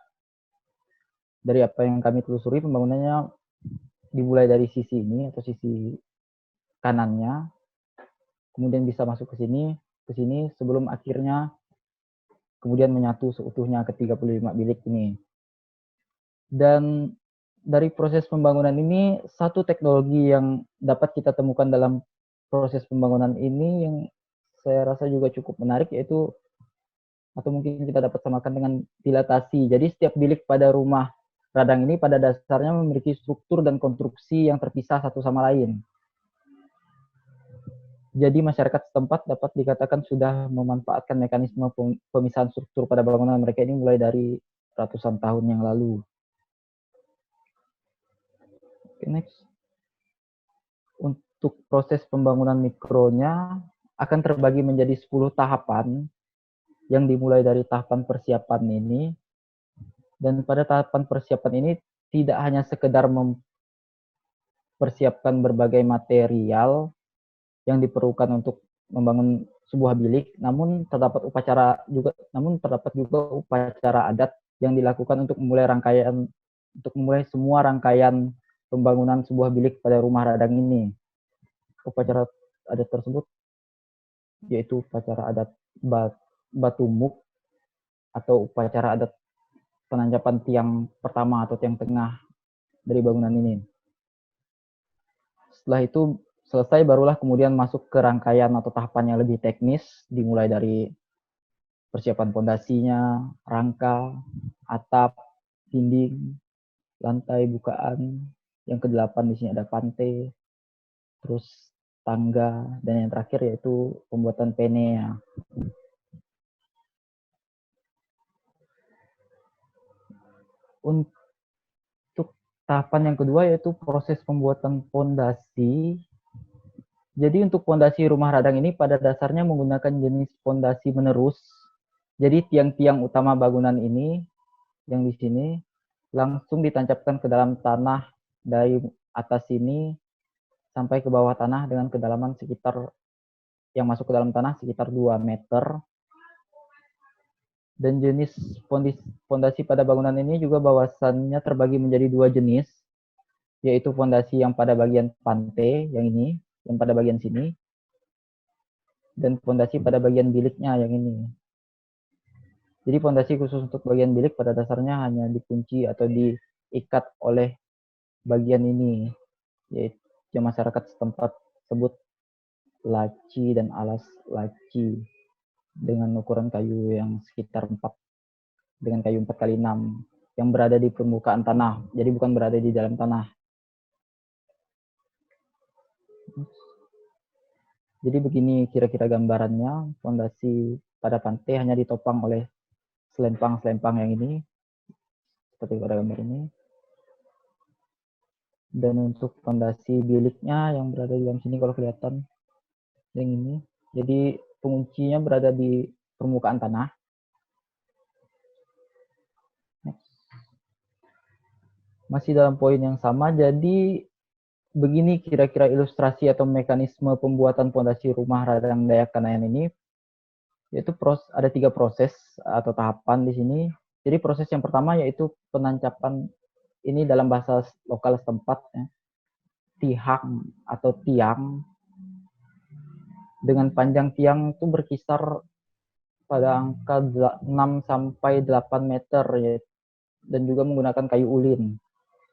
Dari apa yang kami telusuri, pembangunannya dimulai dari sisi ini atau sisi kanannya, kemudian bisa masuk ke sini sebelum akhirnya kemudian menyatu seutuhnya ke 35 bilik ini. Dan dari proses pembangunan ini, satu teknologi yang dapat kita temukan dalam proses pembangunan ini yang saya rasa juga cukup menarik, yaitu atau mungkin kita dapat samakan dengan dilatasi. Jadi setiap bilik pada rumah radang ini pada dasarnya memiliki struktur dan konstruksi yang terpisah satu sama lain. Jadi masyarakat setempat dapat dikatakan sudah memanfaatkan mekanisme pemisahan struktur pada bangunan mereka ini mulai dari ratusan tahun yang lalu. Oke, next. Untuk proses pembangunan mikronya akan terbagi menjadi 10 tahapan yang dimulai dari tahapan persiapan ini. Dan pada tahapan persiapan ini tidak hanya sekedar mempersiapkan berbagai material yang diperlukan untuk membangun sebuah bilik, namun terdapat juga upacara adat yang dilakukan untuk memulai semua rangkaian pembangunan sebuah bilik pada rumah radang ini. Upacara adat tersebut yaitu upacara adat batumuk atau upacara adat penancapan tiang pertama atau tiang tengah dari bangunan ini. Setelah itu selesai, barulah kemudian masuk ke rangkaian atau tahapan yang lebih teknis, dimulai dari persiapan pondasinya, rangka, atap, dinding, lantai, bukaan. Yang ke-8 di sini ada pantai, terus tangga, dan yang terakhir yaitu pembuatan penea. Untuk tahapan yang kedua yaitu proses pembuatan pondasi. Jadi untuk pondasi rumah radang ini pada dasarnya menggunakan jenis pondasi menerus. Jadi tiang-tiang utama bangunan ini yang di sini langsung ditancapkan ke dalam tanah dari atas sini sampai ke bawah tanah dengan kedalaman sekitar yang masuk ke dalam tanah sekitar 2 meter. Dan jenis pondasi pada bangunan ini juga bahwasannya terbagi menjadi 2 jenis, yaitu pondasi yang pada bagian pantai yang ini, yang pada bagian sini, dan pondasi pada bagian biliknya yang ini. Jadi pondasi khusus untuk bagian bilik pada dasarnya hanya dikunci atau diikat oleh bagian ini, yaitu yang masyarakat setempat sebut laci dan alas laci dengan ukuran kayu yang sekitar 4 dengan kayu 4x6 yang berada di permukaan tanah, jadi bukan berada di dalam tanah. Jadi begini kira-kira gambarannya, fondasi pada pantai hanya ditopang oleh selempang-selempang yang ini, seperti pada gambar ini. Dan untuk fondasi biliknya yang berada di dalam sini kalau kelihatan, yang ini, jadi penguncinya berada di permukaan tanah. Masih dalam poin yang sama, jadi begini kira-kira ilustrasi atau mekanisme pembuatan pondasi rumah radang Dayak Kanayan ini, yaitu ada 3 proses atau tahapan di sini. Jadi proses yang pertama yaitu penancapan, ini dalam bahasa lokal setempat, ya, tihang atau tiang, dengan panjang tiang itu berkisar pada angka 6 sampai 8 meter, ya, dan juga menggunakan kayu ulin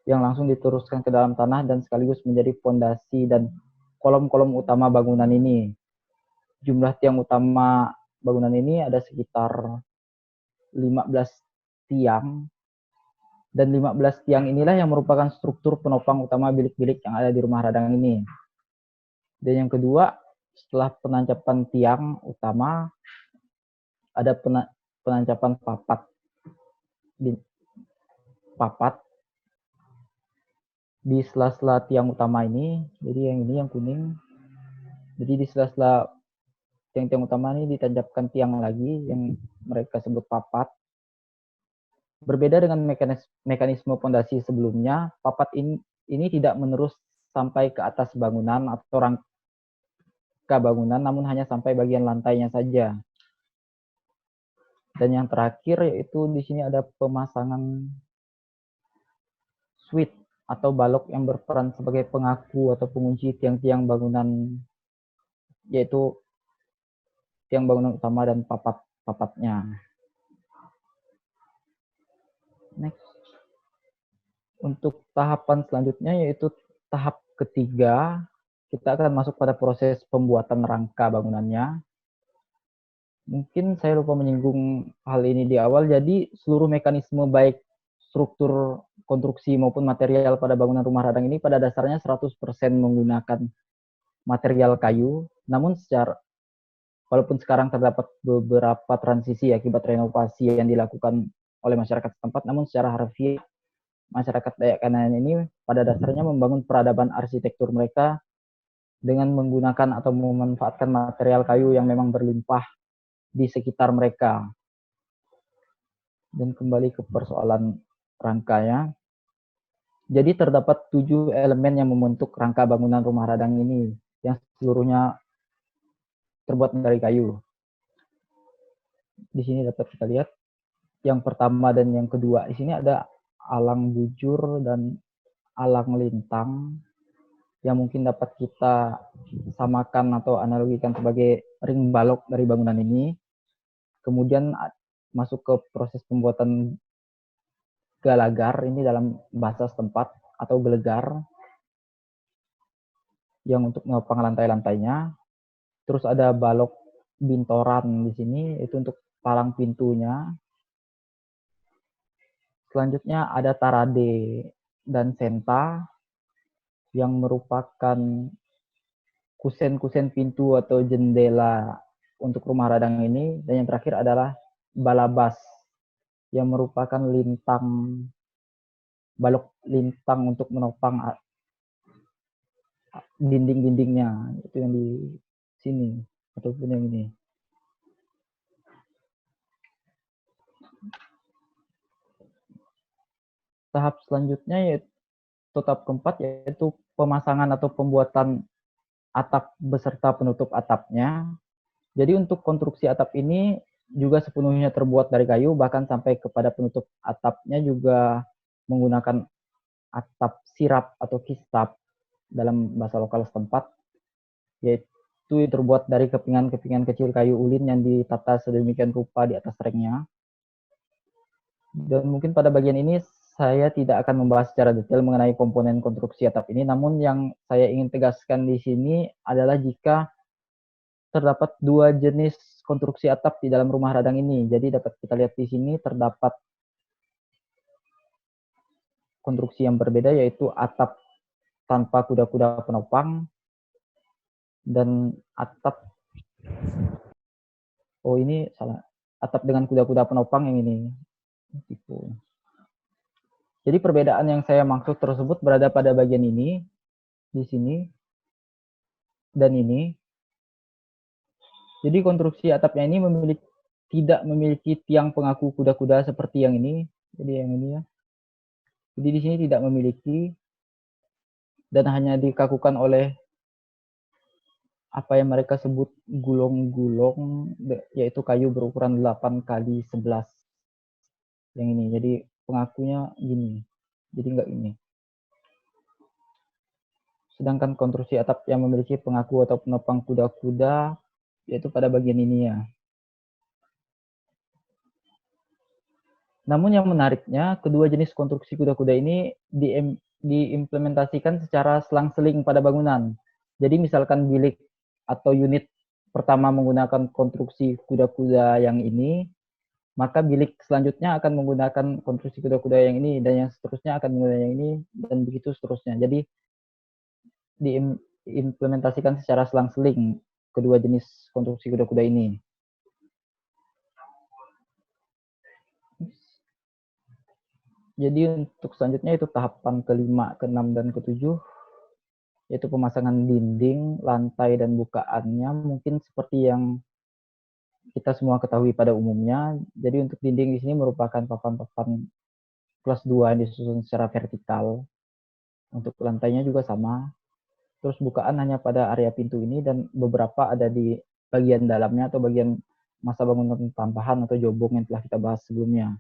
yang langsung diteruskan ke dalam tanah dan sekaligus menjadi fondasi dan kolom-kolom utama bangunan ini. Jumlah tiang utama bangunan ini ada sekitar 15 tiang, dan 15 tiang inilah yang merupakan struktur penopang utama bilik-bilik yang ada di rumah radang ini. Dan yang kedua, setelah penancapan tiang utama, ada penancapan papat di sela-sela tiang utama ini. Jadi yang ini yang kuning. Jadi di sela-sela tiang-tiang utama ini ditancapkan tiang lagi yang mereka sebut papat. Berbeda dengan mekanisme pondasi sebelumnya, papat ini tidak menerus sampai ke atas bangunan atau rangka bangunan, namun hanya sampai bagian lantainya saja. Dan yang terakhir yaitu di sini ada pemasangan switch atau balok yang berperan sebagai pengaku atau pengunci tiang-tiang bangunan, yaitu tiang bangunan utama dan papat-papatnya. Next. Untuk tahapan selanjutnya yaitu tahap ketiga, kita akan masuk pada proses pembuatan rangka bangunannya. Mungkin saya lupa menyinggung hal ini di awal, jadi seluruh mekanisme baik struktur konstruksi maupun material pada bangunan rumah radang ini pada dasarnya 100% menggunakan material kayu, namun walaupun sekarang terdapat beberapa transisi akibat renovasi yang dilakukan oleh masyarakat setempat, namun secara harfiah masyarakat Dayak Kanaan ini pada dasarnya membangun peradaban arsitektur mereka dengan menggunakan atau memanfaatkan material kayu yang memang berlimpah di sekitar mereka. Dan kembali ke persoalan rangkanya. Jadi terdapat 7 elemen yang membentuk rangka bangunan rumah radang ini yang seluruhnya terbuat dari kayu. Di sini dapat kita lihat yang pertama dan yang kedua. Di sini ada alang bujur dan alang lintang yang mungkin dapat kita samakan atau analogikan sebagai ring balok dari bangunan ini. Kemudian masuk ke proses pembuatan galagar, ini dalam bahasa setempat, atau gelegar, yang untuk menopang lantai-lantainya. Terus ada balok bintoran di sini, itu untuk palang pintunya. Selanjutnya ada tarade dan senta, yang merupakan kusen-kusen pintu atau jendela untuk rumah radang ini. Dan yang terakhir adalah balabas, yang merupakan balok lintang untuk menopang dinding-dindingnya. Itu yang di sini, ataupun yang ini. Tahap selanjutnya yaitu tahap keempat, yaitu pemasangan atau pembuatan atap beserta penutup atapnya. Jadi untuk konstruksi atap ini juga sepenuhnya terbuat dari kayu, bahkan sampai kepada penutup atapnya juga menggunakan atap sirap atau kistap dalam bahasa lokal setempat, yaitu terbuat dari kepingan-kepingan kecil kayu ulin yang ditata sedemikian rupa di atas reknya. Dan mungkin pada bagian ini saya tidak akan membahas secara detail mengenai komponen konstruksi atap ini, namun yang saya ingin tegaskan di sini adalah jika terdapat 2 jenis konstruksi atap di dalam rumah radang ini. Jadi dapat kita lihat di sini terdapat konstruksi yang berbeda, yaitu atap tanpa kuda-kuda penopang dan atap, ini salah, atap dengan kuda-kuda penopang yang ini. Gitu. Jadi perbedaan yang saya maksud tersebut berada pada bagian ini, di sini, dan ini. Jadi konstruksi atapnya ini tidak memiliki tiang pengaku kuda-kuda seperti yang ini. Jadi yang ini ya. Jadi di sini tidak memiliki, dan hanya dikakukan oleh apa yang mereka sebut gulong-gulong, yaitu kayu berukuran 8 kali 11. Yang ini. Jadi pengakunya gini. Jadi enggak ini. Sedangkan konstruksi atap yang memiliki pengaku atau penopang kuda-kuda yaitu pada bagian ini ya. Namun yang menariknya, kedua jenis konstruksi kuda-kuda ini diimplementasikan secara selang-seling pada bangunan. Jadi misalkan bilik atau unit pertama menggunakan konstruksi kuda-kuda yang ini, maka bilik selanjutnya akan menggunakan konstruksi kuda-kuda yang ini, dan yang seterusnya akan menggunakan yang ini, dan begitu seterusnya. Jadi diimplementasikan secara selang-seling kedua jenis konstruksi kuda-kuda ini. Jadi untuk selanjutnya itu tahapan kelima, keenam, dan ketujuh, yaitu pemasangan dinding, lantai, dan bukaannya. Mungkin seperti yang kita semua ketahui pada umumnya. Jadi untuk dinding di sini merupakan papan-papan kelas 2 yang disusun secara vertikal. Untuk lantainya juga sama. Terus bukaan hanya pada area pintu ini, dan beberapa ada di bagian dalamnya atau bagian masa bangunan tambahan atau jobong yang telah kita bahas sebelumnya.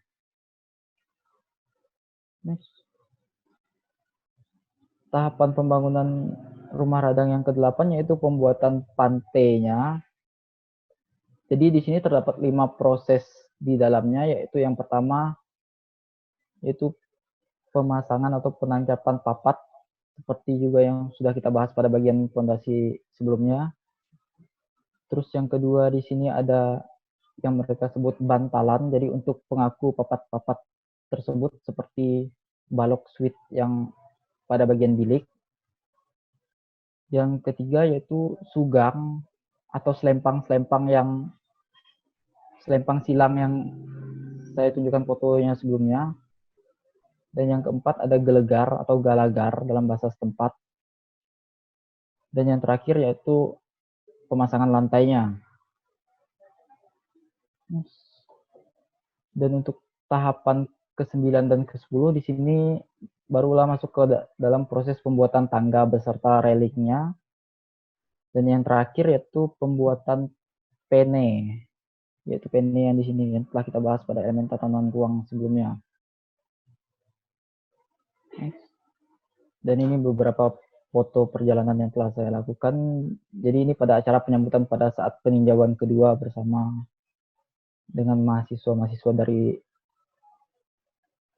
Next. Tahapan pembangunan rumah radang yang ke-8 yaitu pembuatan pantainya. Jadi di sini terdapat 5 proses di dalamnya, yaitu yang pertama yaitu pemasangan atau penancapan papat seperti juga yang sudah kita bahas pada bagian fondasi sebelumnya. Terus yang kedua di sini ada yang mereka sebut bantalan, jadi untuk pengaku papat-papat tersebut seperti balok switch yang pada bagian bilik. Yang ketiga yaitu sugang atau selempang silang yang saya tunjukkan fotonya sebelumnya. Dan yang keempat ada gelegar atau galagar dalam bahasa setempat. Dan yang terakhir yaitu pemasangan lantainya. Dan untuk tahapan ke-9 dan ke-10 di sini barulah masuk ke dalam proses pembuatan tangga beserta reliknya. Dan yang terakhir yaitu pembuatan pene. Yaitu pene yang di sini yang telah kita bahas pada elemen tatanan ruang sebelumnya. Dan ini beberapa foto perjalanan yang telah saya lakukan. Jadi ini pada acara penyambutan pada saat peninjauan kedua bersama dengan mahasiswa-mahasiswa dari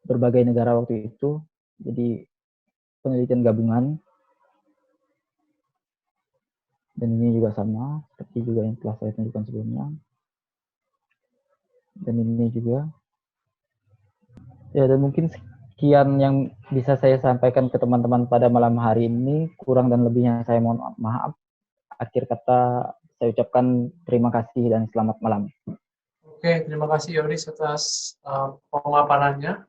berbagai negara waktu itu. Jadi penelitian gabungan. Dan ini juga sama, seperti juga yang telah saya tunjukkan sebelumnya. Dan ini juga. Ya, dan mungkin sekian yang bisa saya sampaikan ke teman-teman pada malam hari ini. Kurang dan lebihnya saya mohon maaf. Akhir kata saya ucapkan terima kasih dan selamat malam. Oke, terima kasih Yoris atas pemaparannya.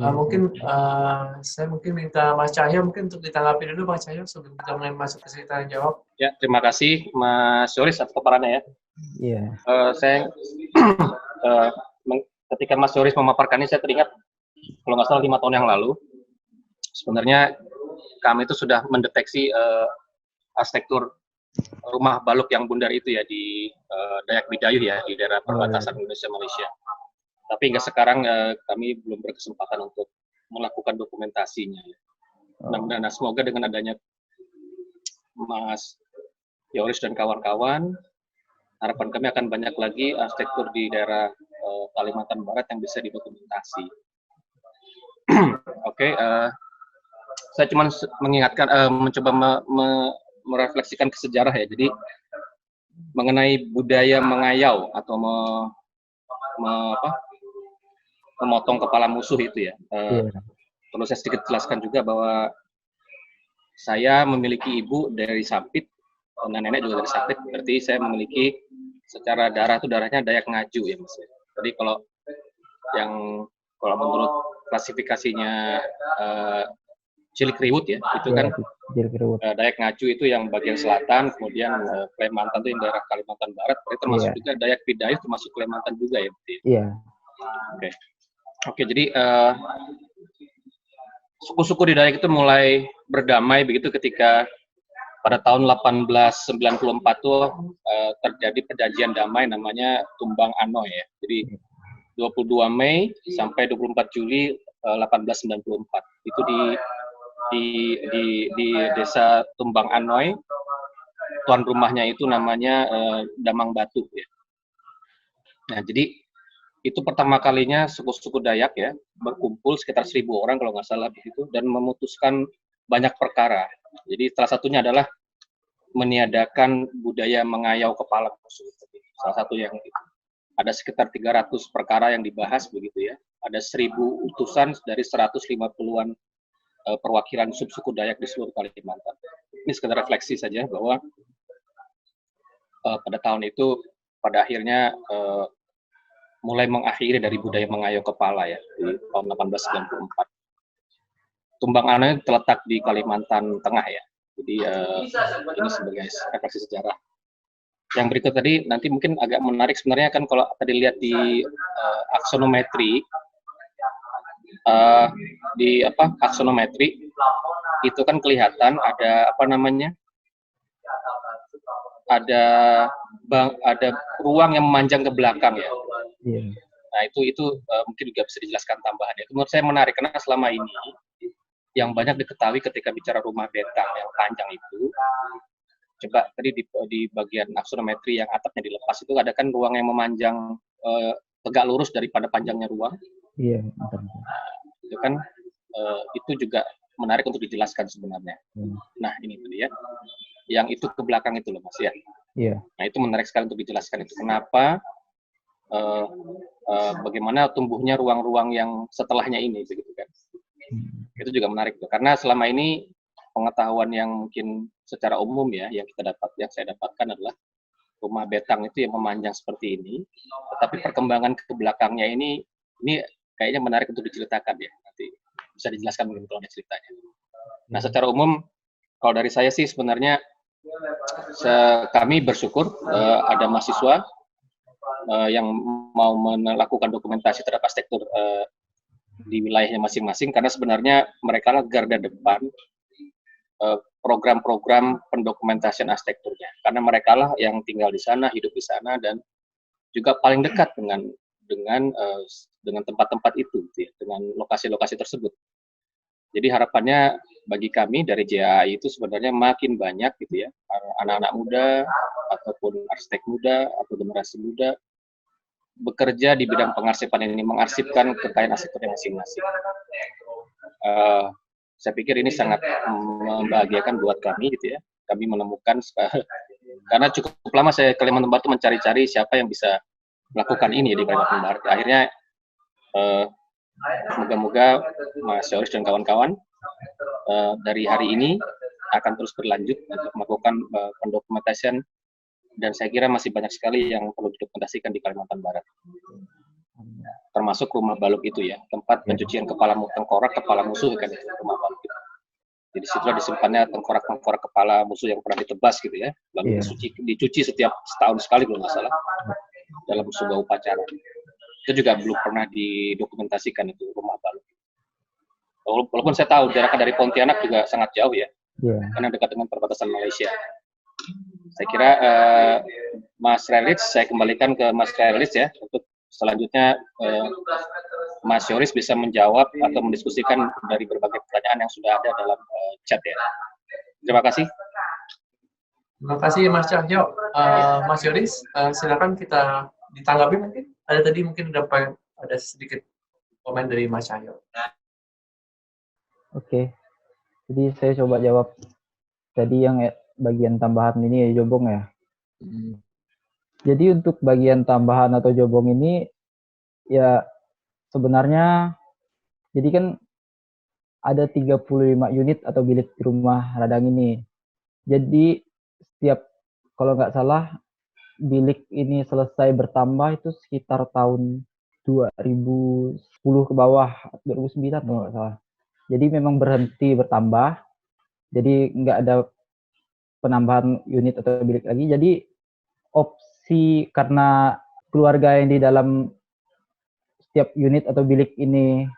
Mungkin saya minta Mas Cahyo mungkin untuk ditanggapi dulu Mas Cahyo sebelum kita mulai masuk ke sesi tanya jawab. Ya, terima kasih Mas Yoris atas paparannya ya. Iya. Saya ketika Mas Yoris memaparkan ini saya teringat kalau nggak salah 5 tahun yang lalu sebenarnya kami itu sudah mendeteksi arsitektur rumah balok yang bundar itu ya di Dayak Bidayuh ya di daerah perbatasan Indonesia Malaysia. Tapi hingga sekarang kami belum berkesempatan untuk melakukan dokumentasinya. Nah, semoga dengan adanya Mas Yoris dan kawan-kawan, harapan kami akan banyak lagi arsitektur di daerah Kalimantan Barat yang bisa didokumentasi. Oke, saya cuma mengingatkan, mencoba merefleksikan ke sejarah ya. Jadi mengenai budaya mengayau atau memotong kepala musuh itu ya. Perlu saya sedikit jelaskan juga bahwa saya memiliki ibu dari Sampit, dan nenek juga dari Sampit, berarti saya memiliki secara darah itu darahnya Dayak Ngaju ya Mas. Jadi kalau menurut klasifikasinya Cilik Riwut ya, itu kan Dayak Ngaju itu yang bagian selatan, kemudian Kalimantan itu yang daerah Kalimantan Barat, berarti termasuk juga Dayak Bidayuh termasuk Kalimantan juga ya. Iya. Oke, jadi suku-suku di Dayak itu mulai berdamai begitu ketika pada tahun 1894 tuh terjadi perjanjian damai namanya Tumbang Anoy ya. Jadi 22 Mei sampai 24 Juli 1894 itu di desa Tumbang Anoy, tuan rumahnya itu namanya Damang Batu ya. Nah, jadi itu pertama kalinya suku-suku Dayak ya berkumpul sekitar 1.000 orang kalau nggak salah begitu dan memutuskan banyak perkara. Jadi salah satunya adalah meniadakan budaya mengayau kepala musuh. Salah satu yang itu. Ada sekitar 300 perkara yang dibahas begitu ya. Ada 1.000 utusan dari 150-an perwakilan subsuku Dayak di seluruh Kalimantan. Ini sekedar refleksi saja bahwa pada tahun itu pada akhirnya mulai mengakhiri dari budaya mengayau kepala ya di tahun 1894. Tumbang Anoy terletak di Kalimantan Tengah ya. Jadi ini sebagai refleksi sejarah. Yang berikut tadi nanti mungkin agak menarik sebenarnya kan kalau tadi lihat di aksonometri aksonometri itu kan kelihatan ada ada ruang yang memanjang ke belakang ya. Nah itu mungkin juga bisa dijelaskan tambahan ya. Menurut saya menarik karena selama ini yang banyak diketahui ketika bicara rumah betang yang panjang itu coba tadi di bagian aksonometri yang atapnya dilepas itu ada kan ruang yang memanjang tegak lurus daripada panjangnya ruang. Iya. Itu kan itu juga menarik untuk dijelaskan sebenarnya. Nah ini tadi ya, yang itu ke belakang itu loh Mas ya. Iya. Nah itu menarik sekali untuk dijelaskan itu. Kenapa? Bagaimana tumbuhnya ruang-ruang yang setelahnya ini, begitu kan? Itu juga menarik tuh. Karena selama ini pengetahuan yang mungkin secara umum ya, yang saya dapatkan adalah rumah betang itu yang memanjang seperti ini. Tetapi perkembangan ke belakangnya ini kayaknya menarik untuk diceritakan ya. Nanti bisa dijelaskan mungkin kalau ada ceritanya. Nah, secara umum kalau dari saya sih sebenarnya kami bersyukur ada mahasiswa yang mau melakukan dokumentasi terhadap arsitektur di wilayahnya masing-masing, karena sebenarnya mereka lah garda depan program-program pendokumentasian arsitekturnya, karena mereka lah yang tinggal di sana, hidup di sana, dan juga paling dekat dengan tempat-tempat itu, gitu ya, dengan lokasi-lokasi tersebut. Jadi harapannya bagi kami dari JAI itu sebenarnya makin banyak gitu ya, anak-anak muda ataupun arsitek muda atau generasi muda bekerja di bidang pengarsipan ini, mengarsipkan kekayaan arsitekturnya masing-masing. Saya pikir ini sangat membahagiakan buat kami gitu ya. Kami menemukan karena cukup lama saya ke Kalimantan Barat mencari-cari siapa yang bisa melakukan ini di Kalimantan Barat. Akhirnya moga-moga Mas Yoris dan kawan-kawan dari hari ini akan terus berlanjut untuk melakukan pendokumentasian, dan saya kira masih banyak sekali yang perlu didokumentasikan di Kalimantan Barat. Termasuk rumah baluk itu ya, tempat pencucian tengkorak kepala musuh kan itu rumah baluk itu. Jadi situlah disimpannya tengkorak kepala musuh yang pernah ditebas gitu ya, lalu dicuci setiap setahun sekali kalau nggak salah dalam sebuah upacara. Itu juga belum pernah didokumentasikan itu rumah baluk. Walaupun saya tahu jaraknya dari Pontianak juga sangat jauh ya, karena dekat dengan perbatasan Malaysia. Saya kira Mas Relits, saya kembalikan ke Mas Relits ya, untuk selanjutnya Mas Yoris bisa menjawab atau mendiskusikan dari berbagai pertanyaan yang sudah ada dalam chat ya. Terima kasih. Terima kasih Mas Cahyo. Mas Yoris, silakan kita ditanggapi mungkin. Ada tadi mungkin ada sedikit komen dari Mas Cahyo. Oke, jadi saya coba jawab tadi yang bagian tambahan ini ya, Jobong ya. Jadi untuk bagian tambahan atau Jobong ini ya sebenarnya jadi kan ada 35 unit atau bilik di rumah Radang ini. Jadi setiap kalau nggak salah bilik ini selesai bertambah itu sekitar tahun 2010 ke bawah, 2009 kalau nggak salah. Jadi memang berhenti bertambah. Jadi nggak ada penambahan unit atau bilik lagi. Jadi opsi karena keluarga yang di dalam setiap unit atau bilik ini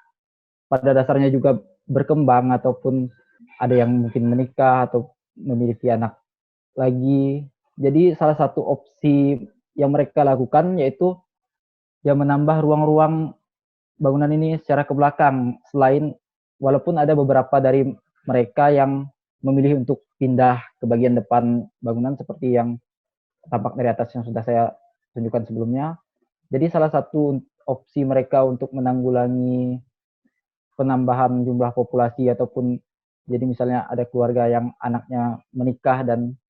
pada dasarnya juga berkembang ataupun ada yang mungkin menikah atau memiliki anak lagi. Jadi salah satu opsi yang mereka lakukan yaitu ya menambah ruang-ruang bangunan ini secara ke belakang, selain walaupun ada beberapa dari mereka yang memilih untuk pindah ke bagian depan bangunan seperti yang tampak dari atas yang sudah saya tunjukkan sebelumnya. Jadi salah satu opsi mereka untuk menanggulangi penambahan jumlah populasi ataupun jadi misalnya ada keluarga yang anaknya menikah dan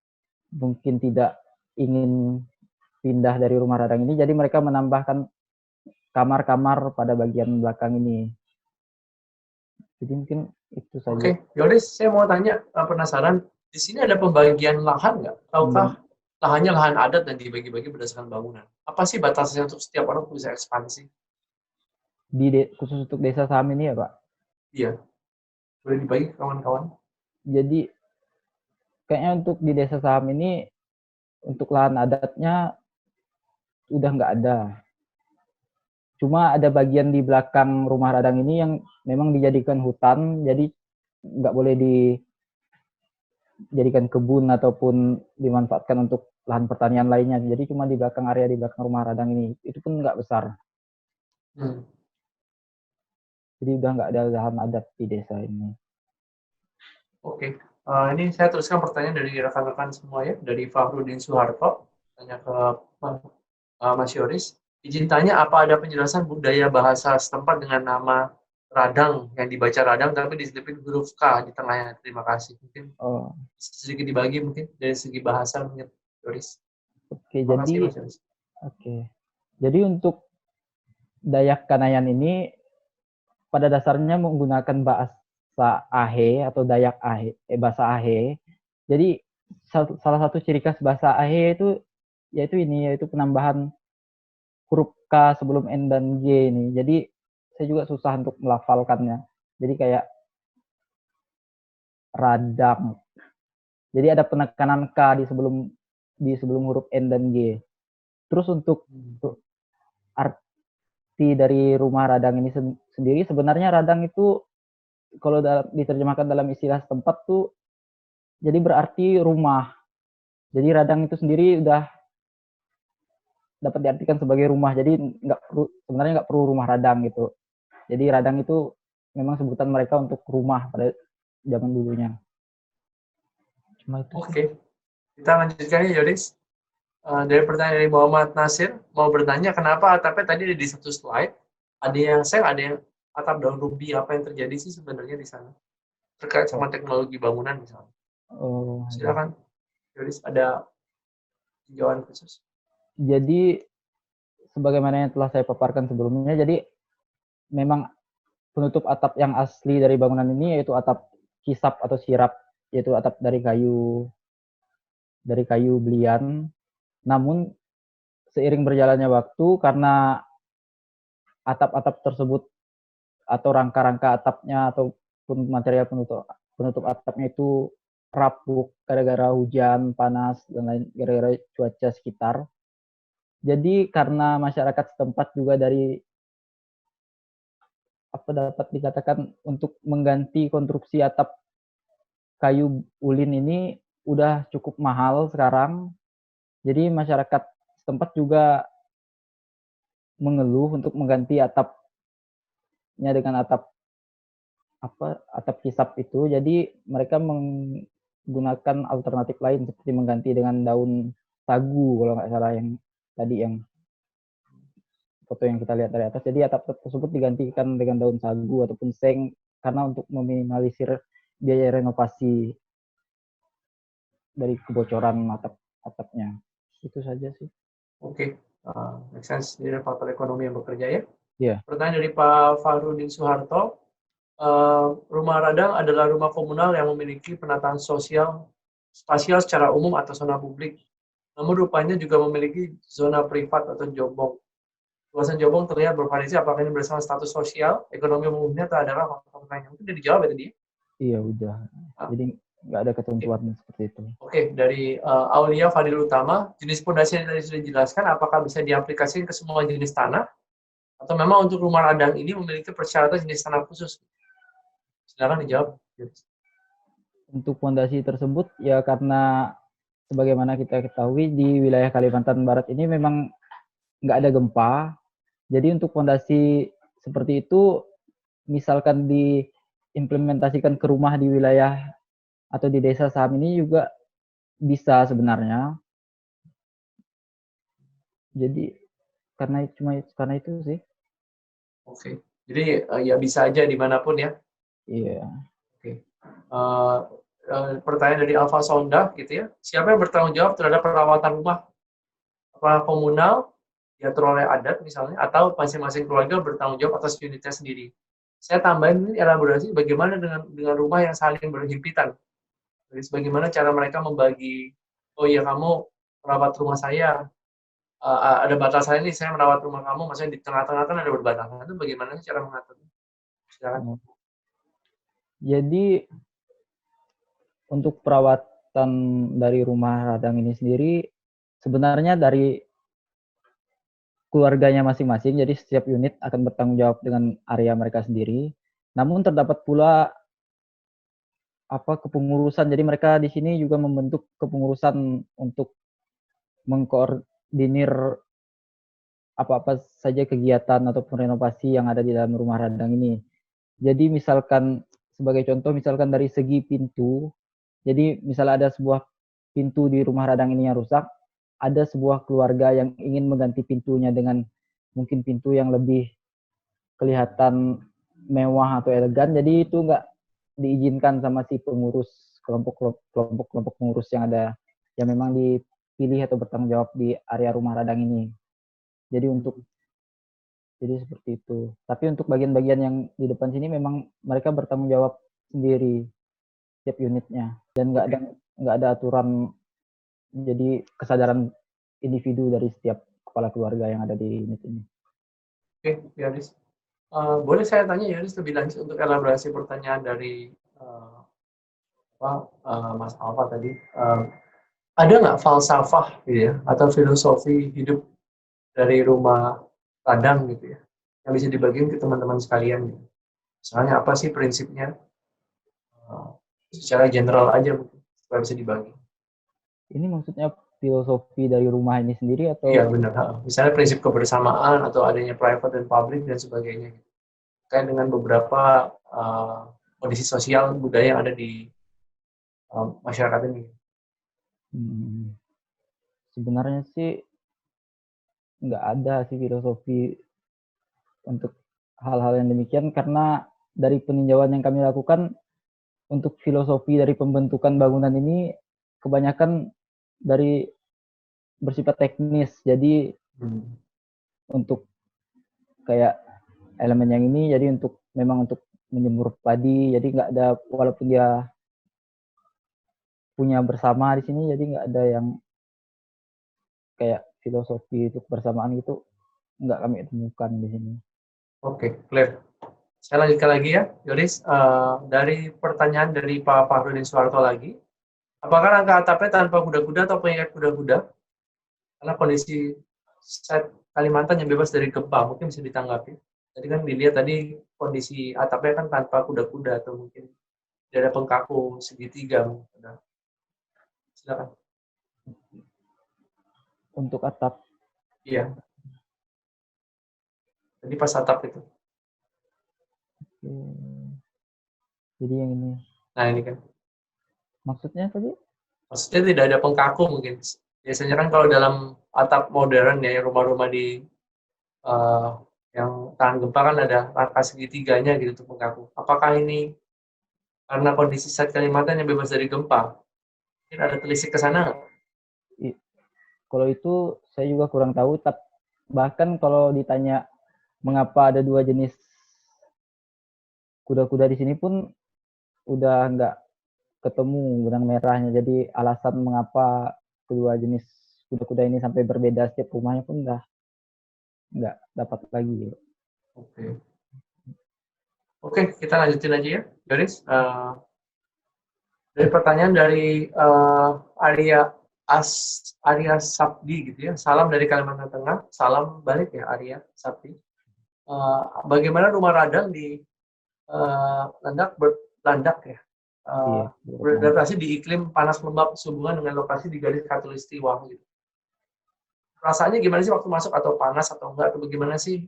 mungkin tidak ingin pindah dari rumah Radang ini, jadi mereka menambahkan kamar-kamar pada bagian belakang ini. Jadi mungkin itu saja. Oke, Yoris, saya mau tanya, penasaran, di sini ada pembagian lahan nggak? Tahukah lahannya lahan adat dan dibagi-bagi berdasarkan bangunan? Apa sih batasnya untuk setiap orang bisa ekspansi? Khusus untuk desa Saham ini ya Pak? Iya, boleh dibagi kawan-kawan? Jadi kayaknya untuk di desa Saham ini untuk lahan adatnya udah nggak ada. Cuma ada bagian di belakang rumah Radang ini yang memang dijadikan hutan, jadi nggak boleh dijadikan kebun ataupun dimanfaatkan untuk lahan pertanian lainnya. Jadi cuma di belakang area di belakang rumah Radang ini, itu pun nggak besar. Jadi udah nggak ada lahan adat di desa ini. Oke, Ini saya teruskan pertanyaan dari rekan-rekan semua ya, dari Fahrudin Soeharto, tanya ke Mas Yoris. Izin tanya, apa ada penjelasan budaya bahasa setempat dengan nama radang yang dibaca radang tapi diselipin huruf K di tengahnya? Terima kasih. Mungkin Oh, sedikit dibagi mungkin dari segi bahasa mungkin Yoris. oke. Terima kasih Jadi, Mas Yoris. oke. Jadi untuk Dayak Kanayan ini pada dasarnya menggunakan bahasa Ahe atau Dayak Ahe, bahasa Ahe. Jadi salah satu ciri khas bahasa Ahe itu yaitu penambahan huruf K sebelum N dan G ini. Jadi saya juga susah untuk melafalkannya. Jadi kayak radang. Jadi ada penekanan K di sebelum huruf N dan G. Terus untuk arti dari rumah radang ini sendiri, sebenarnya radang itu kalau diterjemahkan dalam istilah setempat tuh jadi berarti rumah. Jadi radang itu sendiri udah dapat diartikan sebagai rumah. Jadi sebenarnya nggak perlu rumah radang gitu. Jadi radang itu memang sebutan mereka untuk rumah pada zaman dulunya. Cuma itu. Oke, kita lanjutkan ya Yoris. Dari pertanyaan dari Muhammad Nasir, mau bertanya kenapa atapnya tadi ada di satu slide, ada yang seng, ada yang atap daun rubi, apa yang terjadi sih sebenarnya di sana? Terkait sama teknologi bangunan misalnya. Oh, Silakan, Yoris, ada tinjauan khusus. jadi sebagaimana yang telah saya paparkan sebelumnya, jadi memang penutup atap yang asli dari bangunan ini yaitu atap kisap atau sirap, yaitu atap dari kayu belian. Namun seiring berjalannya waktu, karena atap-atap tersebut atau rangka-rangka atapnya ataupun material penutup atapnya itu rapuh gara-gara hujan, panas, dan lain gara-gara cuaca sekitar. Jadi karena masyarakat setempat juga dapat dikatakan untuk mengganti konstruksi atap kayu ulin ini udah cukup mahal sekarang. Jadi masyarakat setempat juga mengeluh untuk mengganti atapnya dengan atap kisap itu. Jadi mereka menggunakan alternatif lain seperti mengganti dengan daun sagu kalau nggak salah yang tadi yang foto yang kita lihat dari atas. Jadi atap tersebut digantikan dengan daun sagu ataupun seng karena untuk meminimalisir biaya renovasi dari kebocoran atapnya. Itu saja sih. Oke, make sense. Ini faktor ekonomi yang bekerja ya. Iya. Pertanyaan dari Pak Fahrudin Soeharto. Rumah radang adalah rumah komunal yang memiliki penataan spasial secara umum atau zona publik. Namun rupanya juga memiliki zona privat atau jobong. Luasan jobong terlihat bervariasi apakah ini berdasarkan status sosial, ekonomi umumnya, atau adalah faktor lain. Mungkin udah dijawab ya tadi? Iya, udah. Jadi nggak ada ketentuan seperti itu. Oke, dari Aulia Fadil Utama, jenis pondasi yang tadi sudah dijelaskan, apakah bisa diaplikasikan ke semua jenis tanah? Atau memang untuk rumah radang ini memiliki persyaratan jenis tanah khusus? Silakan dijawab. Untuk fondasi tersebut ya karena sebagaimana kita ketahui di wilayah Kalimantan Barat ini memang nggak ada gempa. Jadi untuk fondasi seperti itu misalkan diimplementasikan ke rumah di wilayah atau di desa Saham ini juga bisa sebenarnya. Jadi karena itu sih. Oke. Jadi ya bisa aja dimanapun ya. Iya. Oke. Pertanyaan dari Alfa Sonda gitu ya. Siapa yang bertanggung jawab terhadap perawatan rumah? Apa komunal diatur oleh adat misalnya atau masing-masing keluarga bertanggung jawab atas unitnya sendiri? Saya tambahin ini elaborasi bagaimana dengan rumah yang saling berhimpitan. Jadi bagaimana cara mereka membagi, oh ya kamu merawat rumah saya, ada batasan ini saya merawat rumah kamu, maksudnya di tengah-tengah kan ada berbatasan, itu bagaimana sih cara mengaturnya? Silakan. Jadi untuk perawatan dari rumah radang ini sendiri sebenarnya dari keluarganya masing-masing, jadi setiap unit akan bertanggung jawab dengan area mereka sendiri. Namun terdapat pula kepengurusan, jadi mereka di sini juga membentuk kepengurusan untuk mengkoordinir apa-apa saja kegiatan ataupun renovasi yang ada di dalam rumah radang ini. Jadi misalkan sebagai contoh, misalkan dari segi pintu, Jadi misalnya ada sebuah pintu di rumah radang ini yang rusak, ada sebuah keluarga yang ingin mengganti pintunya dengan mungkin pintu yang lebih kelihatan mewah atau elegan, jadi itu nggak diizinkan sama si pengurus kelompok pengurus yang ada, yang memang dipilih atau bertanggung jawab di area rumah radang ini. Jadi seperti itu. Tapi untuk bagian-bagian yang di depan sini memang mereka bertanggung jawab sendiri setiap unitnya, dan nggak ada aturan. Jadi kesadaran individu dari setiap kepala keluarga yang ada di unit ini. Oke, Yoris. Boleh saya tanya Yoris lebih lanjut untuk elaborasi pertanyaan dari Mas Alfa tadi. Ada nggak falsafah gitu ya, atau filosofi hidup dari rumah radang gitu ya, yang bisa dibagiin ke teman-teman sekalian gitu. Misalnya apa sih prinsipnya? Secara general aja mungkin, supaya bisa dibagi. Ini maksudnya filosofi dari rumah ini sendiri atau? Iya benar. Misalnya prinsip kebersamaan atau adanya private dan public dan sebagainya. Kayak dengan beberapa kondisi sosial budaya yang ada di masyarakat ini. Sebenarnya sih nggak ada sih filosofi untuk hal-hal yang demikian, karena dari peninjauan yang kami lakukan untuk filosofi dari pembentukan bangunan ini kebanyakan dari bersifat teknis. Jadi untuk kayak elemen yang ini jadi memang untuk menjemur padi, jadi nggak ada, walaupun dia punya bersama di sini, jadi nggak ada yang kayak filosofi untuk bersamaan gitu, nggak kami temukan di sini. Oke, clear. Saya lanjutkan lagi ya, Yoris. Dari pertanyaan dari Pak Fahrudin Soeharto lagi, apakah rangka atapnya tanpa kuda-kuda atau pengikat kuda-kuda? Karena kondisi set Kalimantan yang bebas dari gempa, mungkin bisa ditanggapi. Tadi kan dilihat tadi kondisi atapnya kan tanpa kuda-kuda atau mungkin tidak ada pengkaku segitiga. Silakan. Untuk atap? Iya. Jadi pas atap itu. Jadi yang ini. Nah ini kan. Maksudnya tadi? Maksudnya tidak ada pengkaku mungkin. Biasanya kan kalau dalam atap modern ya, rumah-rumah di yang tahan gempa kan ada rangka segitiganya gitu untuk pengkaku. Apakah ini karena kondisi set Kalimantan yang bebas dari gempa? Mungkin ada telisik ke sana nggak? Kalau itu saya juga kurang tahu. Bahkan kalau ditanya mengapa ada dua jenis kuda-kuda di sini pun udah nggak ketemu benang merahnya. Jadi alasan mengapa kedua jenis kuda-kuda ini sampai berbeda setiap rumahnya pun udah nggak dapat lagi. Oke, kita lanjutin aja ya, Yoris. Dari pertanyaan dari Arya Sabdi gitu ya. Salam dari Kalimantan Tengah. Salam balik ya Arya Sabdi. Bagaimana rumah radang di Landak ya? Beradaptasi di iklim panas lembab sehubungan dengan lokasi di garis khatulistiwa gitu. Rasanya gimana sih waktu masuk, atau panas atau enggak, atau bagaimana sih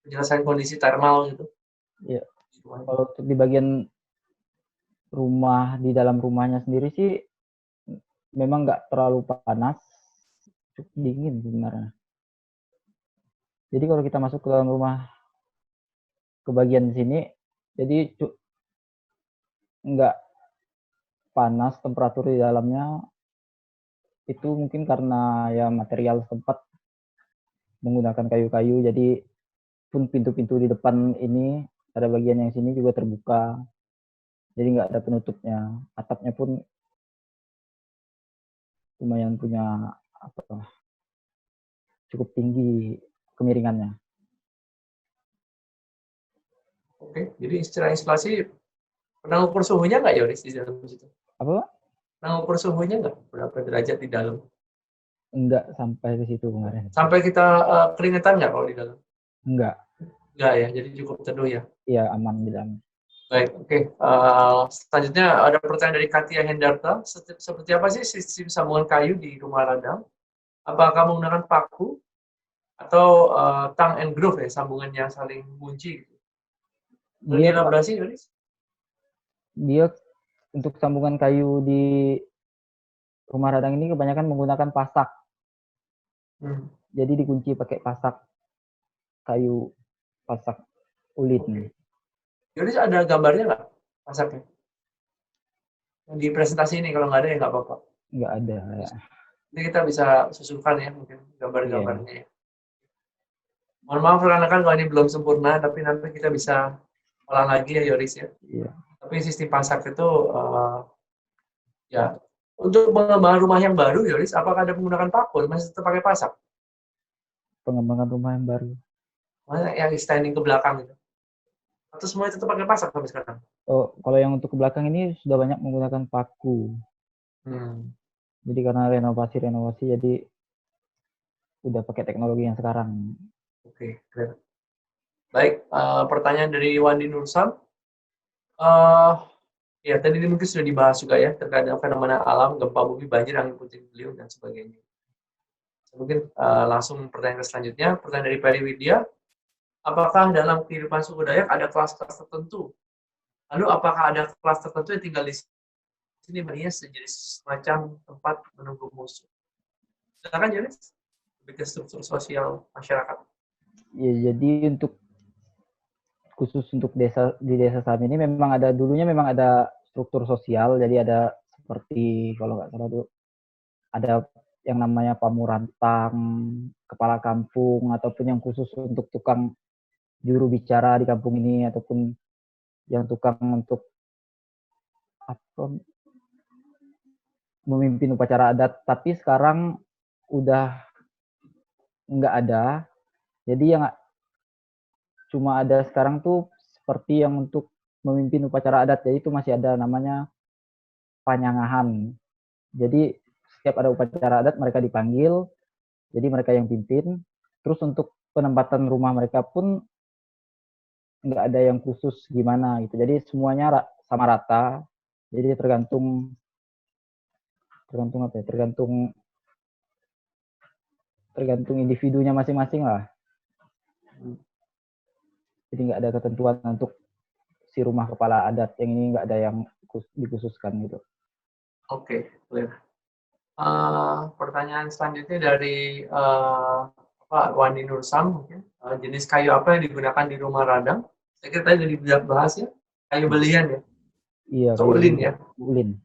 penjelasan kondisi termal gitu? Iya. Kalau untuk di bagian rumah, di dalam rumahnya sendiri sih memang nggak terlalu panas, cukup dingin sebenarnya. Jadi kalau kita masuk ke dalam rumah ke bagian sini, jadi nggak panas, temperatur di dalamnya itu mungkin karena ya material setempat menggunakan kayu-kayu, jadi pun pintu-pintu di depan ini ada bagian yang sini juga terbuka, jadi nggak ada penutupnya. Atapnya pun lumayan punya cukup tinggi kemiringannya. Oke, jadi secara instalasi pernah ukur suhunya nggak Yoris di dalam situ? Apa? Pernah ukur suhunya nggak? Berapa derajat di dalam? Enggak sampai ke situ kemarin. Sampai kita keringetan nggak kalau di dalam? Enggak. Enggak ya, jadi cukup teduh ya? Iya, aman di dalam. Baik, oke. Selanjutnya ada pertanyaan dari Katia Hendarta. Seperti apa sih sistem sambungan kayu di rumah radang? Apakah menggunakan paku atau tang and groove ya, sambungan yang saling kunci? Dia elaborasi, Yoris? Dia untuk sambungan kayu di rumah radang ini kebanyakan menggunakan pasak. Jadi dikunci pakai pasak kayu, pasak ulin. Jadi ada gambarnya nggak pasaknya? Di presentasi ini kalau nggak ada ya nggak apa-apa. Nggak ada ya. Jadi kita bisa susulkan ya mungkin gambar-gambarnya. Iya. Mohon maaf rekan-rekan kalau ini belum sempurna, tapi nanti kita bisa ulang lagi ya Yoris ya. Iya. Tapi sistem pasak itu ya untuk pengembangan rumah yang baru Yoris, apakah ada menggunakan pakul? Masih tetap pakai pasak? Pengembangan rumah yang baru. Mana yang extending ke belakang itu? Atau semuanya tetap pakai pasak sampai sekarang? Oh, kalau yang untuk ke belakang ini sudah banyak menggunakan paku. Jadi karena renovasi jadi udah pakai teknologi yang sekarang. Oke, keren. Baik, pertanyaan dari Wandi Nursam. Ya, tadi ini mungkin sudah dibahas juga ya, terkait dengan fenomena alam, gempa bumi, banjir, angin puting beliung, dan sebagainya. Mungkin langsung pertanyaan selanjutnya, pertanyaan dari Peri Widya. Apakah dalam kehidupan suku Dayak ada kelas-kelas tertentu? Lalu apakah ada kelas tertentu yang tinggal di sini Maria menjadi semacam tempat menunggu musuh? Silakan Joris, lebih ke struktur sosial masyarakat. Ya, jadi khusus untuk desa di desa Sam ini dulunya memang ada struktur sosial, jadi ada seperti kalau nggak salah tuh ada yang namanya pamurantang, kepala kampung, ataupun yang khusus untuk tukang juru bicara di kampung ini, ataupun yang tukang untuk memimpin upacara adat. Tapi sekarang udah nggak ada. Jadi yang cuma ada sekarang tuh seperti yang untuk memimpin upacara adat. Jadi itu masih ada namanya panyangahan. Jadi setiap ada upacara adat mereka dipanggil, jadi mereka yang pimpin. Terus untuk penempatan rumah mereka pun nggak ada yang khusus gimana gitu. Jadi semuanya sama rata. Jadi tergantung apa ya? Tergantung individunya masing-masing lah. Jadi nggak ada ketentuan untuk si rumah kepala adat yang ini, nggak ada yang dikhususkan gitu. Oke, clear. Pertanyaan selanjutnya dari Pak Wandi Nursam, mungkin jenis kayu apa yang digunakan di rumah radang? Saya kira tadi sudah dibahas ya, kayu belian ya? Iya, atau ulin ya? Ulin.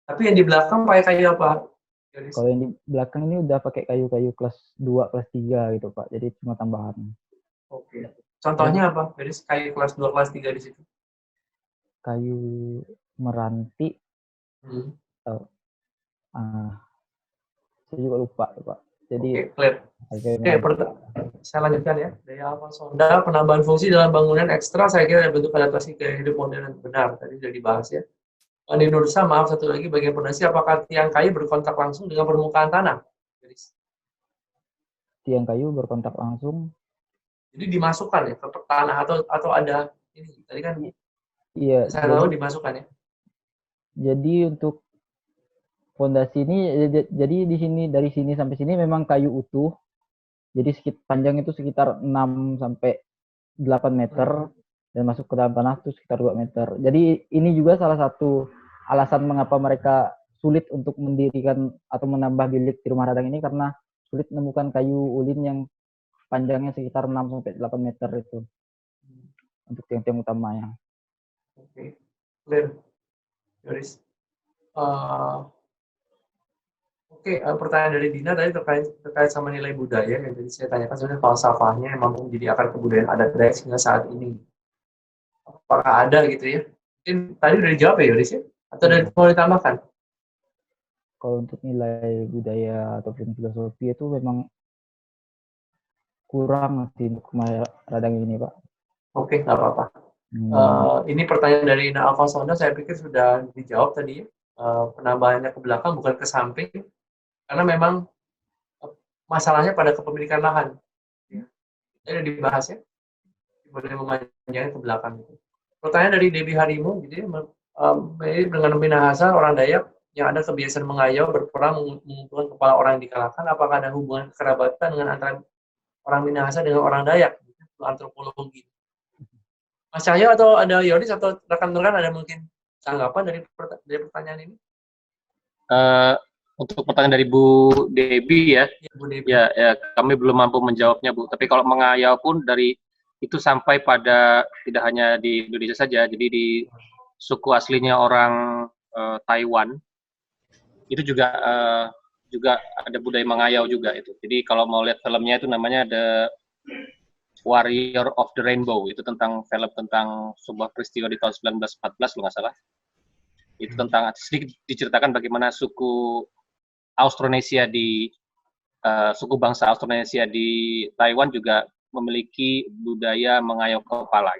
Tapi yang di belakang pakai kayu apa? Kalau yang di belakang ini udah pakai kayu-kayu kelas 2, kelas 3 gitu Pak, jadi cuma tambahan. Oke. Contohnya apa? Jadi kayu kelas 2, kelas 3 di situ? Kayu meranti. Saya juga lupa Pak. Jadi clear. Saya lanjutkan ya. Daya Alfa Sonda, penambahan fungsi dalam bangunan ekstra, saya kira ada bentuk adaptasi gaya hidup modern. Benar, tadi sudah dibahas ya. Di Nursa, maaf satu lagi bagian fondasi, apakah tiang kayu berkontak langsung dengan permukaan tanah? Tiang kayu berkontak langsung. Jadi dimasukkan ya ke tanah atau ada ini tadi kan? Iya. Saya tahu dimasukkan ya. Jadi untuk fondasi ini, jadi di sini dari sini sampai sini memang kayu utuh. Jadi panjang itu sekitar 6 sampai 8 meter dan masuk ke dalam tanah itu sekitar 2 meter. Jadi ini juga salah satu alasan mengapa mereka sulit untuk mendirikan atau menambah bilik di rumah radang ini, karena sulit menemukan kayu ulin yang panjangnya sekitar 6 sampai 8 meter itu untuk tiang-tiang utamanya. Oke, clear. Yoris. Oke, pertanyaan dari Dina tadi terkait sama nilai budaya yang tadi saya tanyakan, sebenarnya falsafahnya yang mampu menjadi akar kebudayaan adat Dayak hingga saat ini. Apakah ada gitu ya? Mungkin tadi udah dijawab ya Yoris ya? Atau ada mau ditambahkan? Kalau untuk nilai budaya ataupun filosofi itu memang kurang sih untuk rumah radang ini Pak. Oke, nggak apa-apa. Ini pertanyaan dari Ina Alfa Sonda, saya pikir sudah dijawab tadi ya. Penambahannya ke belakang bukan ke samping. Karena memang masalahnya pada kepemilikan lahan. Ya. Ini sudah dibahas ya. Boleh memanjangkan ke belakang. Pertanyaan dari Debbie Harimu, gitu ya, dengan Minahasa, orang Dayak yang ada kebiasaan mengayau, berperang, mengumpulkan kepala orang yang dikalahkan, apakah ada hubungan kekerabatan dengan antara orang Minahasa dengan orang Dayak? Antropologi. Mas Cahyo atau ada Yoris atau rekan-rekan ada mungkin tanggapan dari pertanyaan ini? Untuk pertanyaan dari Bu Debi ya, Ya, Bu Debi. ya kami belum mampu menjawabnya Bu. Tapi kalau mengayau pun dari itu sampai pada tidak hanya di Indonesia saja, jadi di suku aslinya orang Taiwan itu juga ada budaya mengayau juga itu. Jadi kalau mau lihat filmnya itu namanya The Warrior of the Rainbow, itu tentang film tentang sebuah peristiwa di tahun 1914 kalau nggak salah. Itu tentang sedikit diceritakan bagaimana suku Austronesia suku bangsa Austronesia di Taiwan juga memiliki budaya mengayau kepala.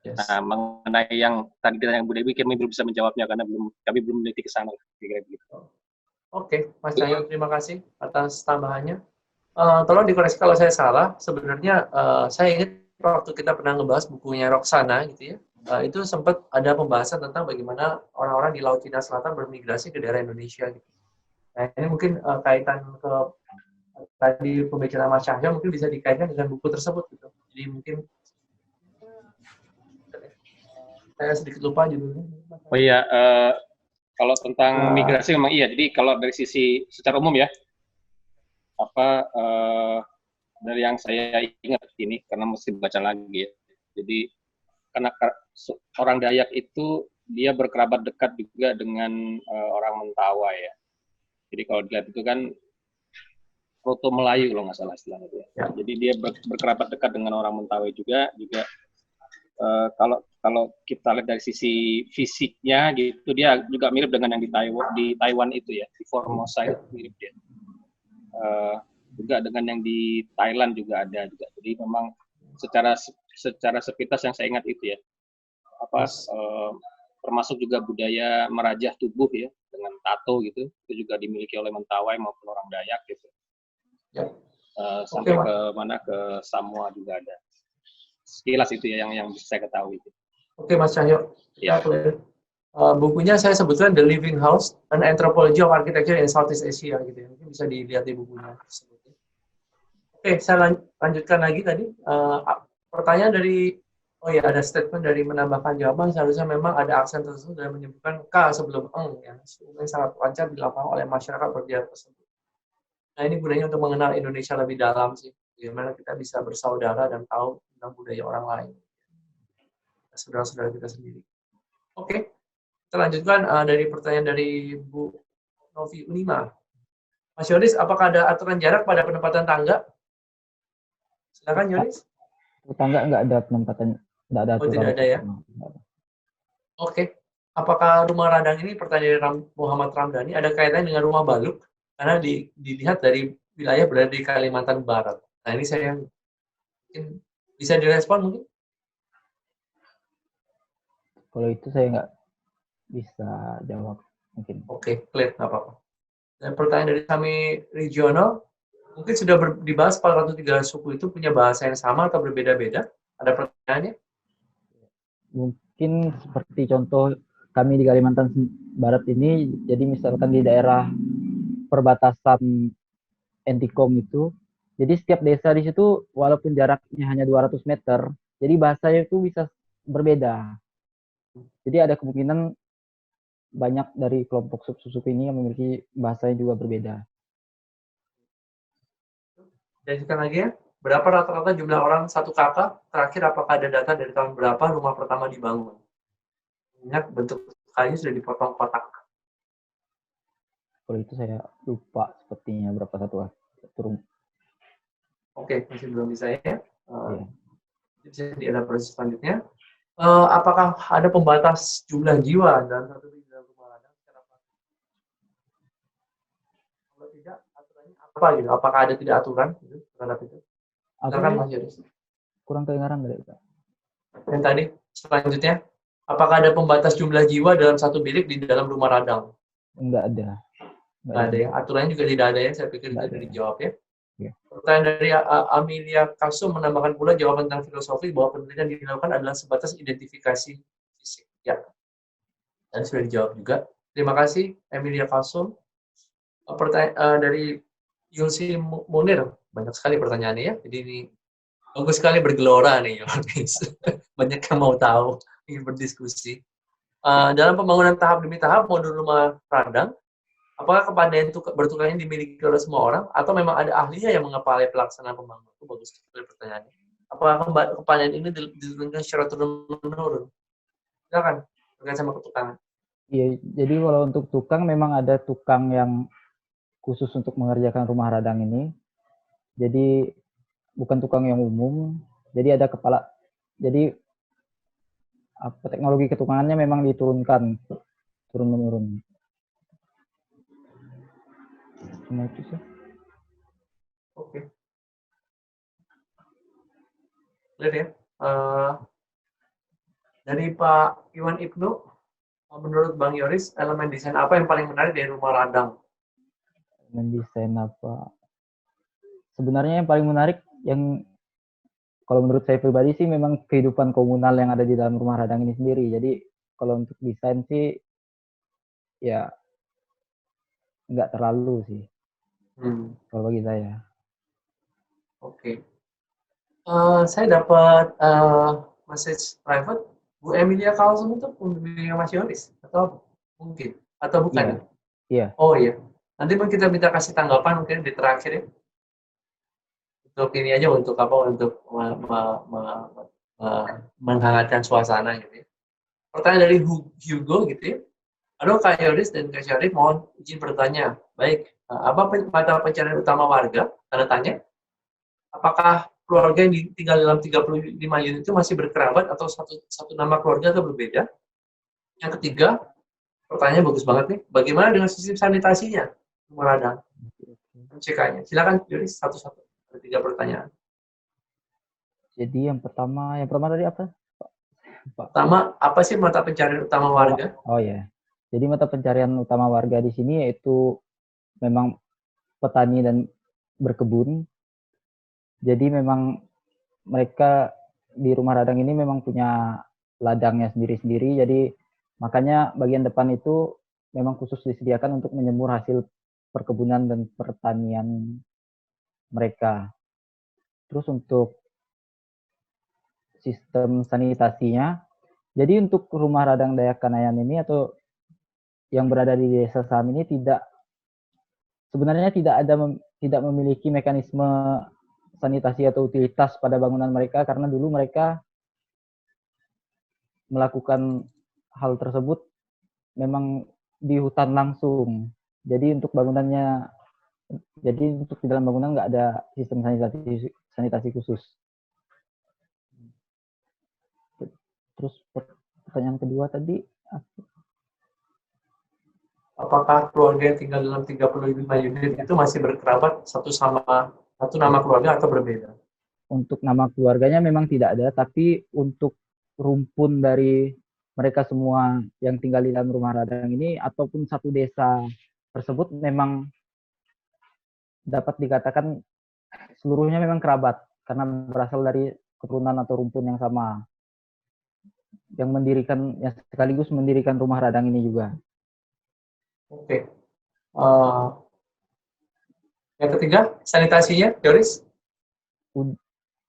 Yes. Nah, mengenai yang tadi ditanya Bu Dewi, kami belum bisa menjawabnya karena kami belum meneliti ke sana. Oke, Mas Cahyo, terima kasih atas tambahannya. Tolong dikoreksi kalau saya salah. Sebenarnya saya ingat waktu kita pernah ngebahas bukunya Roxana, gitu ya. Itu sempat ada pembahasan tentang bagaimana orang-orang di Laut Cina Selatan bermigrasi ke daerah Indonesia. Gitu. Nah, ini mungkin kaitan ke tadi pembicaraan Mas Cahyo mungkin bisa dikaitkan dengan buku tersebut gitu. Jadi mungkin saya sedikit lupa judulnya. Oh iya, kalau tentang migrasi memang iya. Jadi kalau dari sisi secara umum ya, dari yang saya ingat ini karena mesti baca lagi ya. Jadi karena orang Dayak itu dia berkerabat dekat juga dengan orang Mentawai ya. Jadi kalau dilihat itu kan Proto Melayu kalau nggak salah istilahnya ya. Jadi dia berkerabat dekat dengan orang Mentawai juga kalau kita lihat dari sisi fisiknya gitu dia juga mirip dengan yang di Taiwan itu ya, di Formosa itu mirip dia. Juga dengan yang di Thailand juga ada juga. Jadi memang secara sepintas yang saya ingat itu ya. Termasuk juga budaya merajah tubuh ya dengan tato gitu. Itu juga dimiliki oleh Mentawai maupun orang Dayak gitu. Sampai ke Samoa juga ada. Sekilas itu ya yang bisa saya ketahui. Oke, Mas Cahyo. Ya. Bukunya saya sebutkan The Living House, An Anthropology of Architecture in Southeast Asia gitu ya. Mungkin bisa dilihat di bukunya. Oke, saya lanjutkan lagi tadi. Pertanyaan dari ada statement dari menambahkan jawaban seharusnya memang ada aksen tersebut dan menyebutkan K sebelum eng ya. Yang sangat wajar dilakukan oleh masyarakat berdialek tersebut. Nah, ini gunanya untuk mengenal Indonesia lebih dalam sih. Bagaimana kita bisa bersaudara dan tahu tentang budaya orang lain. Saudara-saudara kita sendiri. Oke, kita lanjutkan dari pertanyaan dari Bu Novi Unima. Mas Yoris, apakah ada aturan jarak pada penempatan tangga? Silakan Yoris. Tangga nggak ada penempatan, nggak ada aturan. Oh, tidak ada ya? Oke. Apakah rumah radang ini, pertanyaan dari Muhammad Ramdhani, ada kaitannya dengan rumah Baluk? Karena dilihat dari wilayah berada di Kalimantan Barat. Nah, ini saya mungkin bisa direspon mungkin? Kalau itu saya nggak bisa jawab mungkin. Oke, clear, nggak apa-apa. Dan pertanyaan dari kami regional, mungkin sudah dibahas 403 suku itu punya bahasa yang sama atau berbeda-beda? Ada pertanyaannya? Mungkin seperti contoh kami di Kalimantan Barat ini, jadi misalkan di daerah perbatasan Entikong itu, jadi setiap desa di situ walaupun jaraknya hanya 200 meter, jadi bahasanya itu bisa berbeda. Jadi ada kemungkinan banyak dari kelompok suku ini yang memiliki bahasanya juga berbeda. Dan sekali lagi ya, berapa rata-rata jumlah orang satu kakak? Terakhir apakah ada data dari tahun berapa rumah pertama dibangun? Ingat bentuk kayu sudah dipotong kotak. Kalau itu saya lupa sepertinya berapa satu turun. Oke, masih belum bisa ya. Bisa dielaborasi selanjutnya. Apakah ada pembatas jumlah jiwa dalam satu dalam rumah radang? Kalau tidak, aturannya apa gitu? Apakah ada tidak aturan gitu, terhadap itu? Silakan Mas Yoris. Kurang kedengaran dari itu. Dan tadi selanjutnya, apakah ada pembatas jumlah jiwa dalam satu bilik di dalam rumah radang? Enggak ada. Nggak ada ya. Aturannya juga tidak ada ya. Saya pikir itu dijawab ya. Ya. Pertanyaan dari Amelia Kasum menambahkan pula jawaban tentang filosofi bahwa penelitian yang dilakukan adalah sebatas identifikasi fisik. Ya. Dan sudah dijawab juga. Terima kasih Amelia Kasum. Pertanyaan dari Yulsi Munir. Banyak sekali pertanyaannya ya. Jadi ini bagus sekali bergelora nih. Banyak yang mau tahu, ingin berdiskusi. Dalam pembangunan tahap demi tahap modul rumah radang, apakah kepandaian bertukar ini dimiliki oleh semua orang, atau memang ada ahlinya yang mengepalai pelaksanaan pembangunan? Itu bagus sekali pertanyaannya. Apakah kepandaian ini diturunkan secara turun-menurun? Silakan, terkait sama ketukangan. Iya, jadi kalau untuk tukang memang ada tukang yang khusus untuk mengerjakan rumah radang ini. Jadi bukan tukang yang umum. Jadi ada kepala. Jadi teknologi ketukangannya memang diturunkan turun-menurun. Cuma itu sih. Oke. Lihat ya. Dari Pak Iwan Ibnu, menurut Bang Yoris, elemen desain apa yang paling menarik dari rumah radang? Mendesain apa? Sebenarnya yang paling menarik, yang kalau menurut saya pribadi sih memang kehidupan komunal yang ada di dalam rumah radang ini sendiri. Jadi kalau untuk desain sih ya nggak terlalu sih kalau bagi saya. Oke. Saya dapat message private, Bu Emilia Carlson itu pembimbingnya Mas Yoris, atau mungkin, atau bukan? Iya. Oh iya. Nanti pun kita minta kasih tanggapan mungkin di terakhir ya. Untuk ini aja, untuk apa? Untuk menghangatkan suasana gitu ya. Pertanyaan dari Hugo gitu ya. Halo Kak Yoris dan Kak Syarif, mohon izin bertanya. Baik, apa mata pencarian utama warga? Tanda tanya. Apakah keluarga yang tinggal dalam 35 unit itu masih berkerabat atau satu nama keluarga atau berbeda? Yang ketiga, pertanyaan bagus banget nih. Bagaimana dengan sistem sanitasinya? Rumah radang. MCK-nya. Silakan Yoris satu-satu. Ada 3 pertanyaan. Jadi yang pertama tadi apa? Pertama, apa sih mata pencarian utama warga? Oh ya. Jadi mata pencarian utama warga di sini yaitu memang petani dan berkebun. Jadi memang mereka di rumah radang ini memang punya ladangnya sendiri-sendiri. Jadi makanya bagian depan itu memang khusus disediakan untuk menyemur hasil perkebunan dan pertanian mereka. Terus untuk sistem sanitasinya, jadi untuk rumah radang Dayak Kanayan ini atau yang berada di Desa Saham ini sebenarnya tidak memiliki mekanisme sanitasi atau utilitas pada bangunan mereka, karena dulu mereka melakukan hal tersebut memang di hutan langsung. Jadi untuk di dalam bangunan nggak ada sistem sanitasi khusus. Terus pertanyaan kedua tadi, apakah keluarga yang tinggal dalam 35 unit itu masih berkerabat satu nama keluarga atau berbeda? Untuk nama keluarganya memang tidak ada, tapi untuk rumpun dari mereka semua yang tinggal di dalam rumah radang ini ataupun satu desa tersebut memang dapat dikatakan seluruhnya memang kerabat karena berasal dari keturunan atau rumpun yang sama yang sekaligus mendirikan rumah radang ini juga. Oke. Yang ketiga, sanitasinya, Yoris?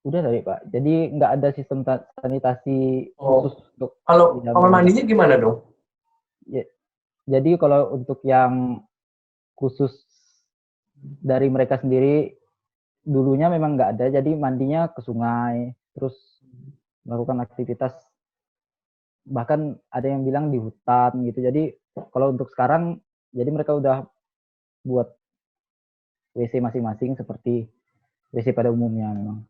Udah tadi Pak. Jadi nggak ada sistem sanitasi khusus untuk. Kalau kamar mandinya gimana dong? Ya, jadi kalau untuk yang khusus dari mereka sendiri dulunya memang nggak ada. Jadi mandinya ke sungai, terus melakukan aktivitas. Bahkan ada yang bilang di hutan gitu. Jadi kalau untuk sekarang, jadi mereka udah buat WC masing-masing seperti WC pada umumnya memang.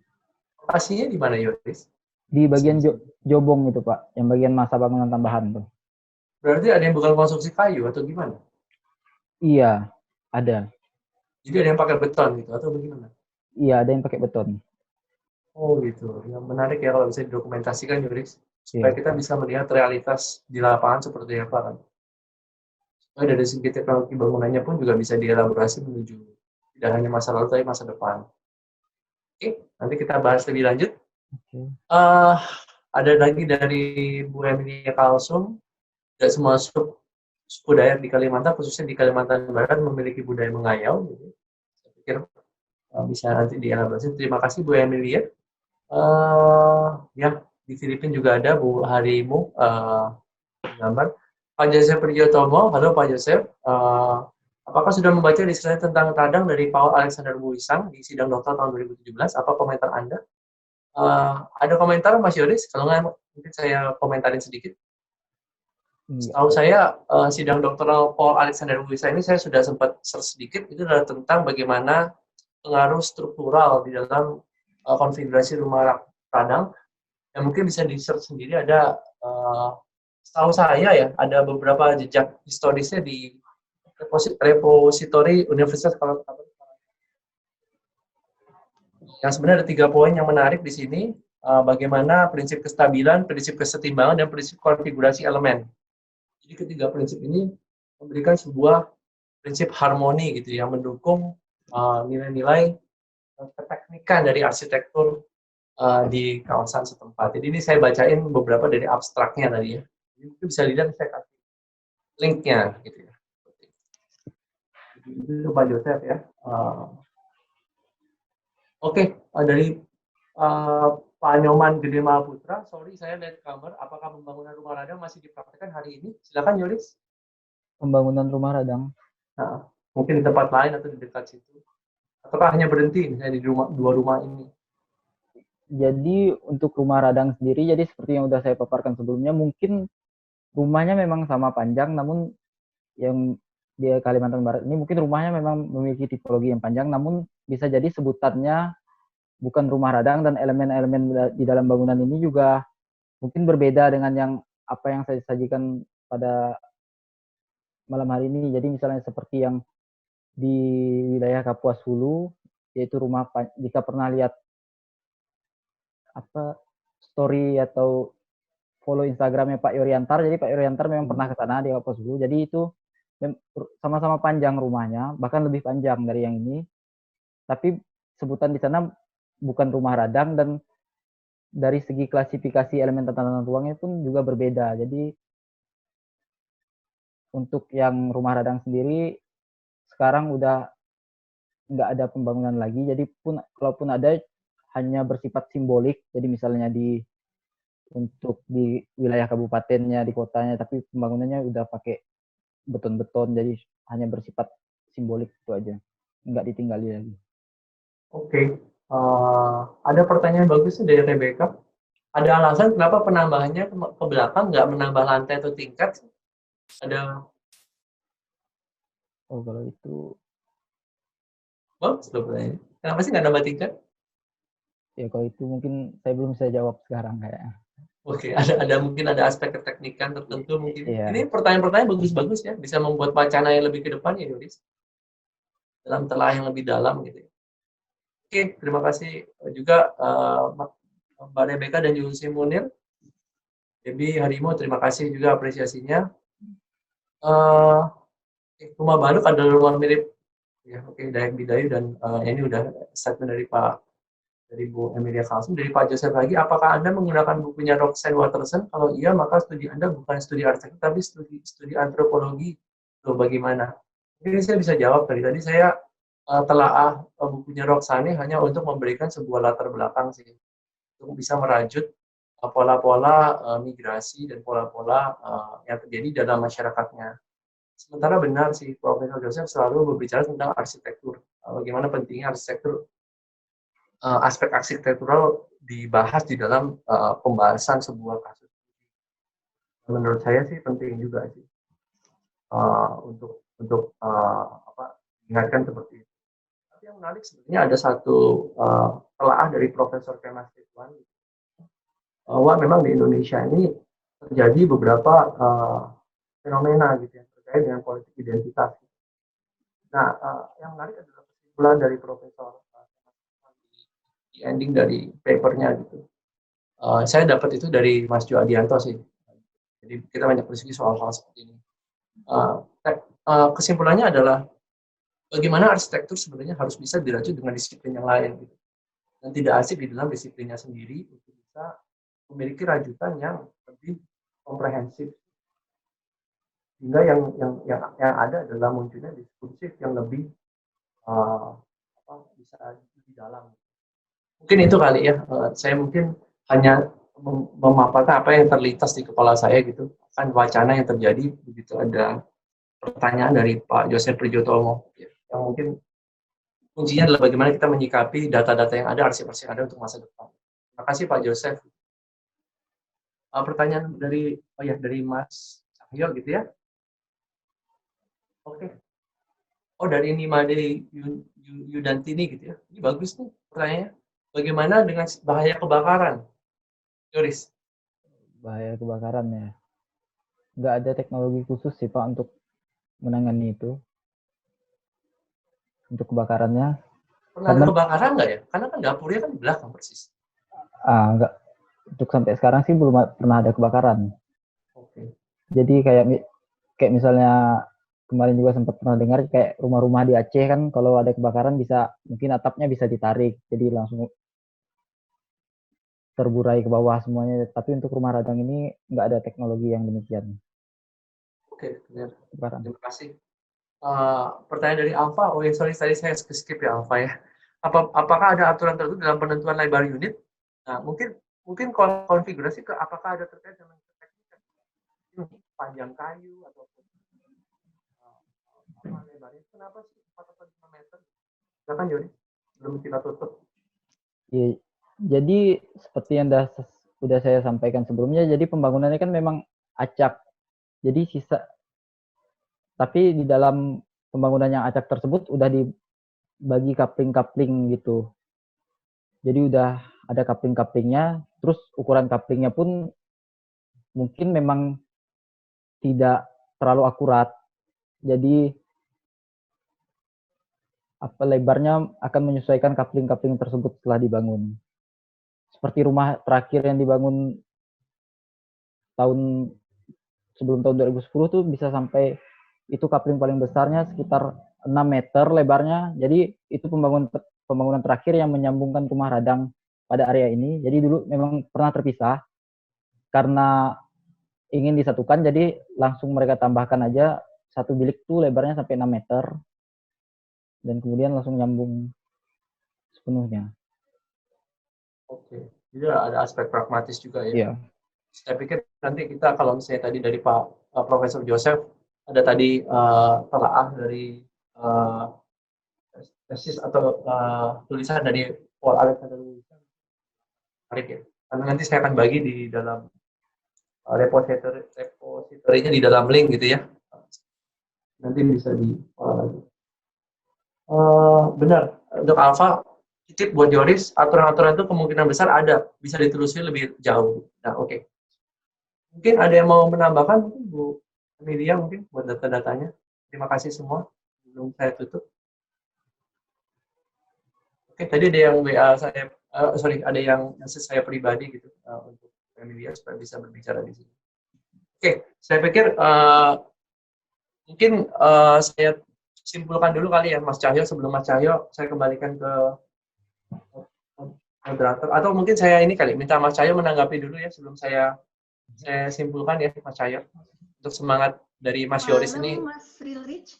Lokasinya di mana, Yoris? Di bagian Jobong itu Pak, yang bagian masa bangunan tambahan tuh. Berarti ada yang bukan konstruksi kayu atau gimana? Iya, ada. Jadi ada yang pakai beton gitu atau bagaimana? Iya, ada yang pakai beton. Oh gitu. Yang menarik ya kalau bisa didokumentasikan, Yoris, supaya kita bisa melihat realitas di lapangan seperti apa kan. Supaya dari segi teknologi bangunannya pun juga bisa dielaborasi menuju tidak hanya masa lalu tapi masa depan. Oke, nanti kita bahas lebih lanjut. Ada lagi dari Bu Emilia Carlson. Tidak semua suku Dayak di Kalimantan, khususnya di Kalimantan Barat, memiliki budaya mengayau. Gitu. Saya pikir bisa nanti dielaborasi. Terima kasih Bu Emilia. Ya, di Filipina juga ada Bu Harimu. gambar. Pak Joseph Priyotomo, halo Pak Joseph. Apakah sudah membaca diskusi tentang radang dari Paul Alexander Wuisang di sidang dokter tahun 2017? Apa komentar Anda? Ada komentar Mas Yoris? Kalau nggak, mungkin saya komentarin sedikit. Setahu saya sidang doktoral Paul Alexander Wuisang ini saya sudah sempat search sedikit. Itu adalah tentang bagaimana pengaruh struktural di dalam konfigurasi rumah radang. Yang mungkin bisa di-search sendiri, ada setahu saya ya, ada beberapa jejak historisnya di repositori Universitas College. Yang sebenarnya ada 3 poin yang menarik di sini, bagaimana prinsip kestabilan, prinsip kesetimbangan, dan prinsip konfigurasi elemen. Jadi ketiga prinsip ini memberikan sebuah prinsip harmoni gitu yang mendukung nilai-nilai keteknikan dari arsitektur di kawasan setempat. Jadi ini saya bacain beberapa dari abstraknya tadi ya. Jadi mungkin bisa dilihat, saya kasih linknya gitu ya. Itu Pak Joseph ya. Oke, dari Pak Nyoman Gede Mahaputra, sorry saya lihat gambar, apakah pembangunan rumah radang masih dipraktikkan hari ini? Silakan Yoris. Pembangunan rumah radang. Nah, mungkin di tempat lain atau di dekat situ. Ataukah hanya berhenti misalnya di dua rumah ini? Jadi untuk rumah radang sendiri, jadi seperti yang sudah saya paparkan sebelumnya, mungkin rumahnya memang sama panjang, namun yang di Kalimantan Barat ini mungkin rumahnya memang memiliki tipologi yang panjang, namun bisa jadi sebutannya bukan rumah radang, dan elemen-elemen di dalam bangunan ini juga mungkin berbeda dengan yang apa yang saya sajikan pada malam hari ini. Jadi misalnya seperti yang di wilayah Kapuas Hulu, yaitu rumah, jika pernah lihat story atau follow Instagramnya Pak Yoriantar, jadi Pak Yoriantar memang pernah ke sana di Kapuas Hulu. Jadi itu sama-sama panjang rumahnya, bahkan lebih panjang dari yang ini. Tapi sebutan di sana bukan rumah radang, dan dari segi klasifikasi elemen tatanan ruangnya pun juga berbeda. Jadi untuk yang rumah radang sendiri sekarang udah nggak ada pembangunan lagi. Jadi kalaupun ada, hanya bersifat simbolik. Jadi misalnya untuk di wilayah kabupatennya, di kotanya, tapi pembangunannya udah pakai beton-beton. Jadi hanya bersifat simbolik, itu aja, nggak ditinggali lagi. Oke. Ada pertanyaan bagus dari Rebecca. Ada alasan kenapa penambahannya ke belakang nggak menambah lantai atau tingkat? Ada. Oh, kalau itu. Oh, sebetulnya. Kenapa sih nggak nambah tingkat? Ya kalau itu mungkin saya belum bisa jawab sekarang kayaknya. Oke, ada mungkin ada aspek keteknikan tertentu mungkin. Iya. Ini pertanyaan-pertanyaan bagus-bagus ya, bisa membuat wacana yang lebih ke depan ya, Yoris. Dalam telah yang lebih dalam gitu. Oke, terima kasih juga Mbak Rebecca dan Yusi Munir. Jadi Harimo, terima kasih juga apresiasinya. Rumah Banduk adalah rumah mirip ya, oke, Dayak Bidayu, dan ini udah statement dari Bu Emilia Carlson. Dari Pak Joseph lagi, apakah Anda menggunakan bukunya Roxanne Watterson? Kalau iya, maka studi Anda bukan studi arsitektur, tapi studi antropologi. Loh, bagaimana? Mungkin saya bisa jawab tadi saya telaah bukunya Roxanne hanya untuk memberikan sebuah latar belakang sih, untuk bisa merajut pola-pola migrasi dan pola-pola yang terjadi dalam masyarakatnya. Sementara benar sih, Profesor Joseph selalu berbicara tentang arsitektur, bagaimana pentingnya arsitektur, aspek arsitektural dibahas di dalam pembahasan sebuah kasus. Menurut saya sih penting juga sih untuk ingatkan seperti itu. Tapi yang menarik sebenarnya ada satu telaah dari Profesor Kemas Ridwan, bahwa memang di Indonesia ini terjadi beberapa fenomena gitu ya, terkait dengan politik identitas. Nah, yang menarik adalah kesimpulan dari Profesor di ending dari papernya gitu. Saya dapat itu dari Mas Jo Adianto sih. Jadi kita banyak diskusi soal-soal seperti ini. Kesimpulannya adalah bagaimana arsitektur sebenarnya harus bisa dirajut dengan disiplin yang lain gitu. Dan tidak asik di dalam disiplinnya sendiri untuk bisa memiliki rajutan yang lebih komprehensif. Sehingga yang ada adalah munculnya diskursif yang lebih bisa lebih dalam. Mungkin itu kali ya. Saya mungkin hanya memaparkan apa yang terlintas di kepala saya gitu, kan wacana yang terjadi begitu ada pertanyaan dari Pak Joseph Prijotomo, yang mungkin kuncinya adalah bagaimana kita menyikapi data-data yang ada, arsip-arsip yang ada untuk masa depan. Terima kasih Pak Joseph. Pertanyaan dari dari Mas Cahyo gitu ya. Oke. Oh, dari Nimade Yudantini gitu ya. Ini bagus nih pertanyaannya. Bagaimana dengan bahaya kebakaran? Yoris. Bahaya kebakaran ya. Nggak ada teknologi khusus sih Pak untuk menangani itu. Untuk kebakarannya. Pernah ada kebakaran nggak ya? Karena kan dapurnya kan di belakang persis. Nggak. Untuk sampai sekarang sih belum pernah ada kebakaran. Oke. Jadi kayak misalnya kemarin juga sempat pernah dengar kayak rumah-rumah di Aceh kan kalau ada kebakaran mungkin atapnya bisa ditarik. Jadi langsung terburai ke bawah semuanya. Tapi untuk rumah radang ini nggak ada teknologi yang demikian. Oke, benar. Kebakaran. Terima kasih. Pertanyaan dari Alfa. Oh ya, sorry tadi saya skip ya Alfa ya. Apakah ada aturan tertentu dalam penentuan lebar unit? Nah, mungkin konfigurasi apakah ada terkait dengan panjang kayu ataupun lebarnya? Kenapa sih 4,5 meter? Silakan Joni, belum kita tutup. Ya, jadi seperti yang sudah saya sampaikan sebelumnya, jadi pembangunannya kan memang acak. Jadi tapi di dalam pembangunan yang acak tersebut udah dibagi kapling-kapling gitu. Jadi udah ada kapling-kaplingnya, terus ukuran kaplingnya pun mungkin memang tidak terlalu akurat. Jadi lebarnya akan menyesuaikan kapling-kapling tersebut setelah dibangun. Seperti rumah terakhir yang dibangun sebelum tahun 2010 tuh bisa sampai itu kapling paling besarnya sekitar 6 meter lebarnya. Jadi itu pembangunan terakhir yang menyambungkan rumah radang pada area ini. Jadi dulu memang pernah terpisah karena ingin disatukan, jadi langsung mereka tambahkan aja satu bilik tuh lebarnya sampai 6 meter dan kemudian langsung nyambung sepenuhnya. Oke, jadi ada aspek pragmatis juga ya. Iya. Saya pikir nanti kita kalau misalnya tadi dari Pak Profesor Joseph ada tadi telaah dari tesis atau tulisan dari Paul Alexander Wilson. Menarik ya. Karena nanti saya akan bagi di dalam repository-nya di dalam link gitu ya. Nanti bisa diolah lagi. Benar, untuk Alfa, titip buat Yoris, aturan-aturan itu kemungkinan besar ada, bisa ditelusuri lebih jauh. Nah, oke. Mungkin ada yang mau menambahkan, mungkin Bu Amelia mungkin buat data-datanya. Terima kasih semua. Belum saya tutup. Oke, tadi ada yang WA saya, ada yang message saya pribadi gitu untuk Amelia supaya bisa berbicara di sini. Oke, saya pikir mungkin saya simpulkan dulu kali ya Mas Cahyo. Sebelum Mas Cahyo, saya kembalikan ke moderator. Atau mungkin saya ini kali, minta Mas Cahyo menanggapi dulu ya sebelum saya simpulkan ya Mas Cahyo. Untuk semangat dari Mas Yoris ini. Mas Rilrich.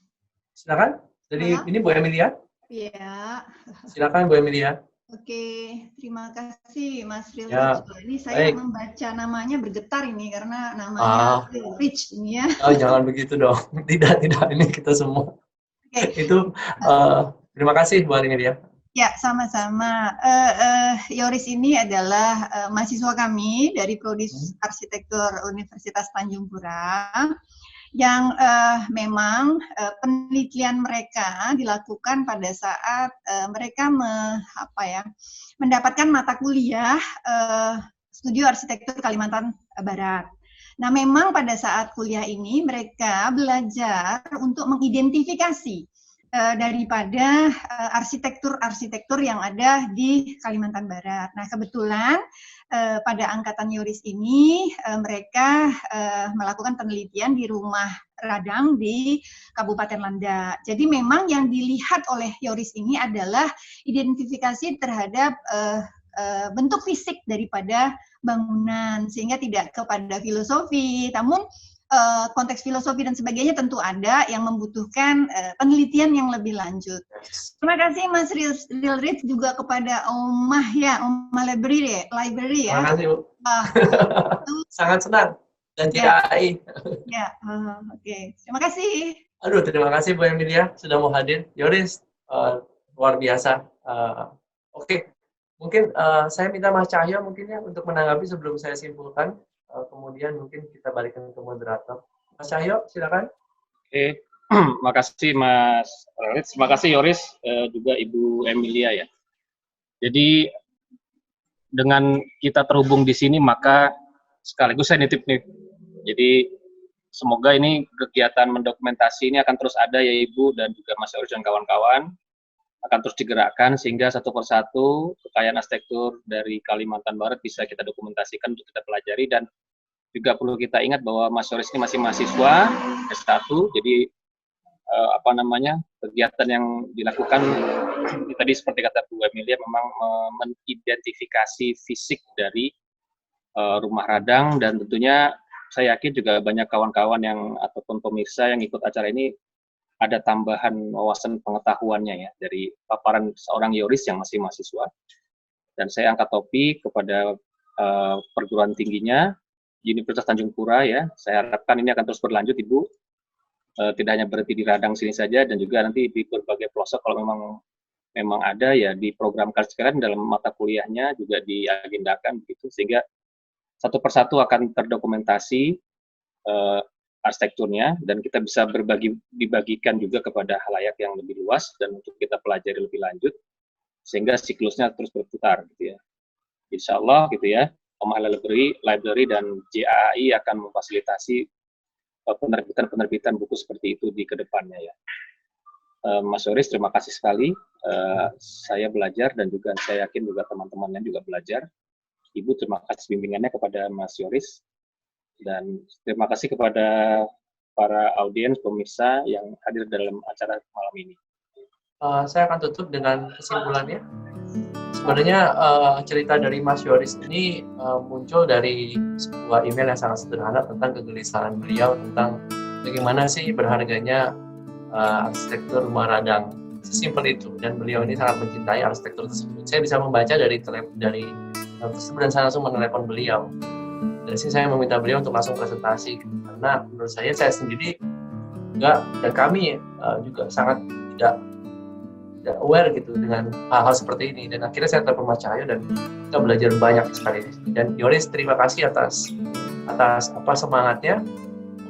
Silakan. Dari ini Bu Emilia. Iya. Silakan Bu Emilia. Oke, terima kasih Mas Rilrich. Ya, ini saya membaca namanya bergetar ini karena namanya Rilrich ini ya. Oh, jangan begitu dong. Tidak, ini kita semua. Itu terima kasih Bu Emilia. Ya, sama-sama. Yoris ini adalah mahasiswa kami dari Prodi Arsitektur Universitas Tanjung Pura yang memang penelitian mereka dilakukan pada saat mereka mendapatkan mata kuliah studi arsitektur Kalimantan Barat. Nah, memang pada saat kuliah ini mereka belajar untuk mengidentifikasi daripada arsitektur-arsitektur yang ada di Kalimantan Barat. Nah, kebetulan pada angkatan Yoris ini mereka melakukan penelitian di rumah radang di Kabupaten Landak. Jadi memang yang dilihat oleh Yoris ini adalah identifikasi terhadap bentuk fisik daripada bangunan, sehingga tidak kepada filosofi. Namun konteks filosofi dan sebagainya tentu ada yang membutuhkan penelitian yang lebih lanjut. Terima kasih Mas Rilrich juga kepada Omah Library ya. Terima kasih Bu. Sangat senang. Dan JAI. Ya, oke. Terima kasih. Aduh, terima kasih Bu Emilia sudah mau hadir. Yoris, luar biasa. Oke. Mungkin saya minta Mas Cahyo mungkin ya untuk menanggapi sebelum saya simpulkan. Kemudian mungkin kita balikan ke moderator. Mas Cahyo, silakan. Oke, makasih Mas Rilrich, terima kasih Yoris, juga Ibu Emilia ya. Jadi dengan kita terhubung di sini maka sekaligus saya nitip nih. Jadi semoga ini kegiatan mendokumentasi ini akan terus ada ya Ibu dan juga Mas Yoris dan kawan-kawan. Akan terus digerakkan sehingga satu persatu kekayaan arsitektur dari Kalimantan Barat bisa kita dokumentasikan untuk kita pelajari. Dan juga perlu kita ingat bahwa Mas Yoris ini masih mahasiswa S1, jadi kegiatan yang dilakukan tadi seperti kata Bu Emilia memang mengidentifikasi fisik dari rumah radang, dan tentunya saya yakin juga banyak kawan-kawan yang ataupun pemirsa yang ikut acara ini ada tambahan wawasan pengetahuannya ya dari paparan seorang Yoris yang masih mahasiswa. Dan saya angkat topi kepada perguruan tingginya Universitas Tanjung Pura ya. Saya harapkan ini akan terus berlanjut Ibu. Tidak hanya berhenti di radang sini saja, dan juga nanti di berbagai pelosok kalau memang ada ya di program sekalian dalam mata kuliahnya juga diagendakan begitu, sehingga satu persatu akan terdokumentasi arsitekturnya, dan kita bisa dibagikan juga kepada halayak yang lebih luas dan untuk kita pelajari lebih lanjut sehingga siklusnya terus berputar gitu ya. Insya Allah gitu ya, Omah Library dan JAI akan memfasilitasi penerbitan buku seperti itu di kedepannya ya. Mas Yoris, terima kasih sekali. Saya belajar dan juga saya yakin juga teman-temannya juga belajar. Ibu, terima kasih bimbingannya kepada Mas Yoris. Dan terima kasih kepada para audiens pemirsa yang hadir dalam acara malam ini. Saya akan tutup dengan kesimpulannya. Sebenarnya cerita dari Mas Yoris ini muncul dari sebuah email yang sangat sederhana tentang kegelisahan beliau tentang bagaimana sih berharganya arsitektur rumah radang. Sesimpel itu, dan beliau ini sangat mencintai arsitektur tersebut. Saya bisa membaca dari tersebut dan saya langsung menelepon beliau. Dari sini saya meminta beliau untuk langsung presentasi, karena menurut saya sendiri juga dan kami juga sangat tidak aware gitu dengan hal-hal seperti ini, dan akhirnya saya telepon Mas Cahyo dan kita belajar banyak sekali. Dan Yoris, terima kasih atas semangatnya.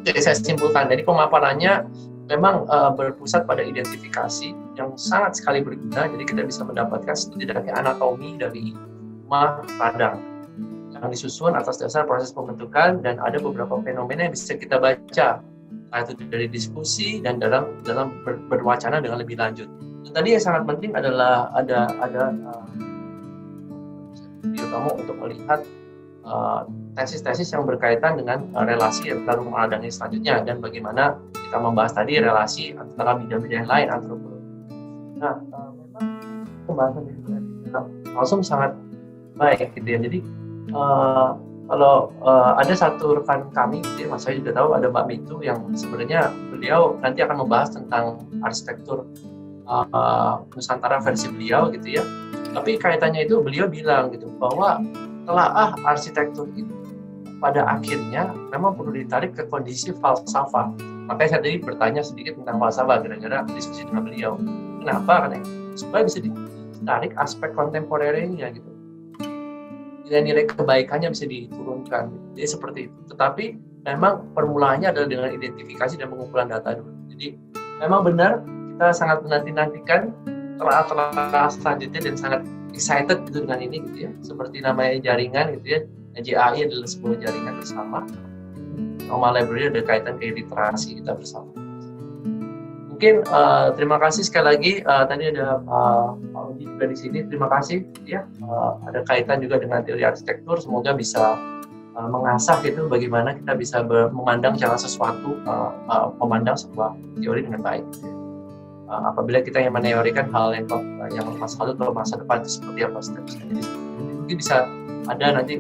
Jadi saya simpulkan dari pemaparannya memang berpusat pada identifikasi yang sangat sekali berguna, jadi kita bisa mendapatkan setidaknya anatomi dari rumah radang yang disusun atas dasar proses pembentukan, dan ada beberapa fenomena yang bisa kita baca, itu dari diskusi dan dalam berwacana dengan lebih lanjut. Dan tadi yang sangat penting adalah ada video kamu untuk melihat tesis-tesis yang berkaitan dengan relasi antara rumah radang ini selanjutnya, dan bagaimana kita membahas tadi relasi antara bidang-bidang lain antropologi. Nah, memang pembahasan di langsung sangat baik gitu ya. Jadi kalau ada satu rekan kami, gitu ya, Mas saya juga tahu ada Mbak Mitu yang sebenarnya beliau nanti akan membahas tentang arsitektur Nusantara versi beliau gitu ya. Tapi kaitannya itu beliau bilang gitu bahwa telaah arsitektur itu pada akhirnya memang perlu ditarik ke kondisi falsafah. Makanya saya tadi bertanya sedikit tentang falsafah gara-gara diskusi dengan beliau. Kenapa? Karena supaya bisa ditarik aspek kontemporernya gitu. Nilai-nilai kebaikannya bisa diturunkan. Jadi seperti itu. Tetapi memang permulaannya adalah dengan identifikasi dan pengumpulan data dulu. Jadi memang benar kita sangat menanti-nantikan telah selanjutnya dan sangat excited gitu dengan ini gitu ya. Seperti namanya jaringan gitu ya. JAI adalah sebuah jaringan bersama. Omah Library ada kaitan ke literasi kita bersama. Mungkin terima kasih sekali lagi. Tadi ada Pak Udi juga di sini. Terima kasih ya. Ada kaitan juga dengan teori arsitektur. Semoga bisa mengasah gitu bagaimana kita bisa memandang cara sesuatu, memandang sebuah teori dengan baik. Apabila kita yang meneorikan hal yang masa lalu atau masa depan itu seperti apa step-stepnya. Jadi mungkin bisa ada nanti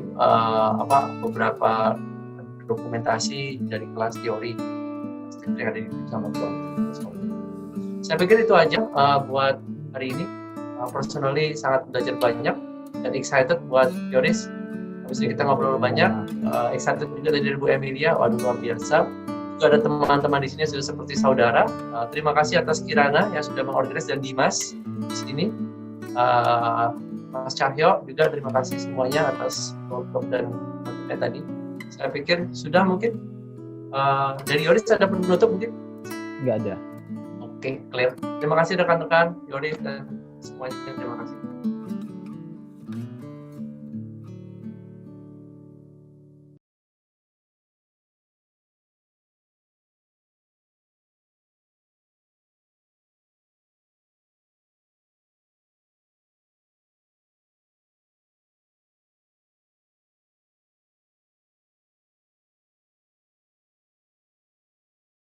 beberapa dokumentasi dari kelas teori yang ada di sama saya pikir itu aja buat hari ini. Personally sangat belajar banyak dan excited buat Yoris. Habis ini kita ngobrol banyak. Excited juga dari Bu Emilia, waduh luar biasa. Juga ada teman-teman di sini sudah seperti saudara. Terima kasih atas Kirana yang sudah mengorganize dan Dimas di sini. Mas Cahyo juga terima kasih semuanya atas workshop dan kontennya tadi. Saya pikir sudah mungkin. Dari Yoris ada penutup mungkin? Nggak ada. Oke, clear. Terima kasih rekan-rekan Yoris dan semuanya. Terima kasih.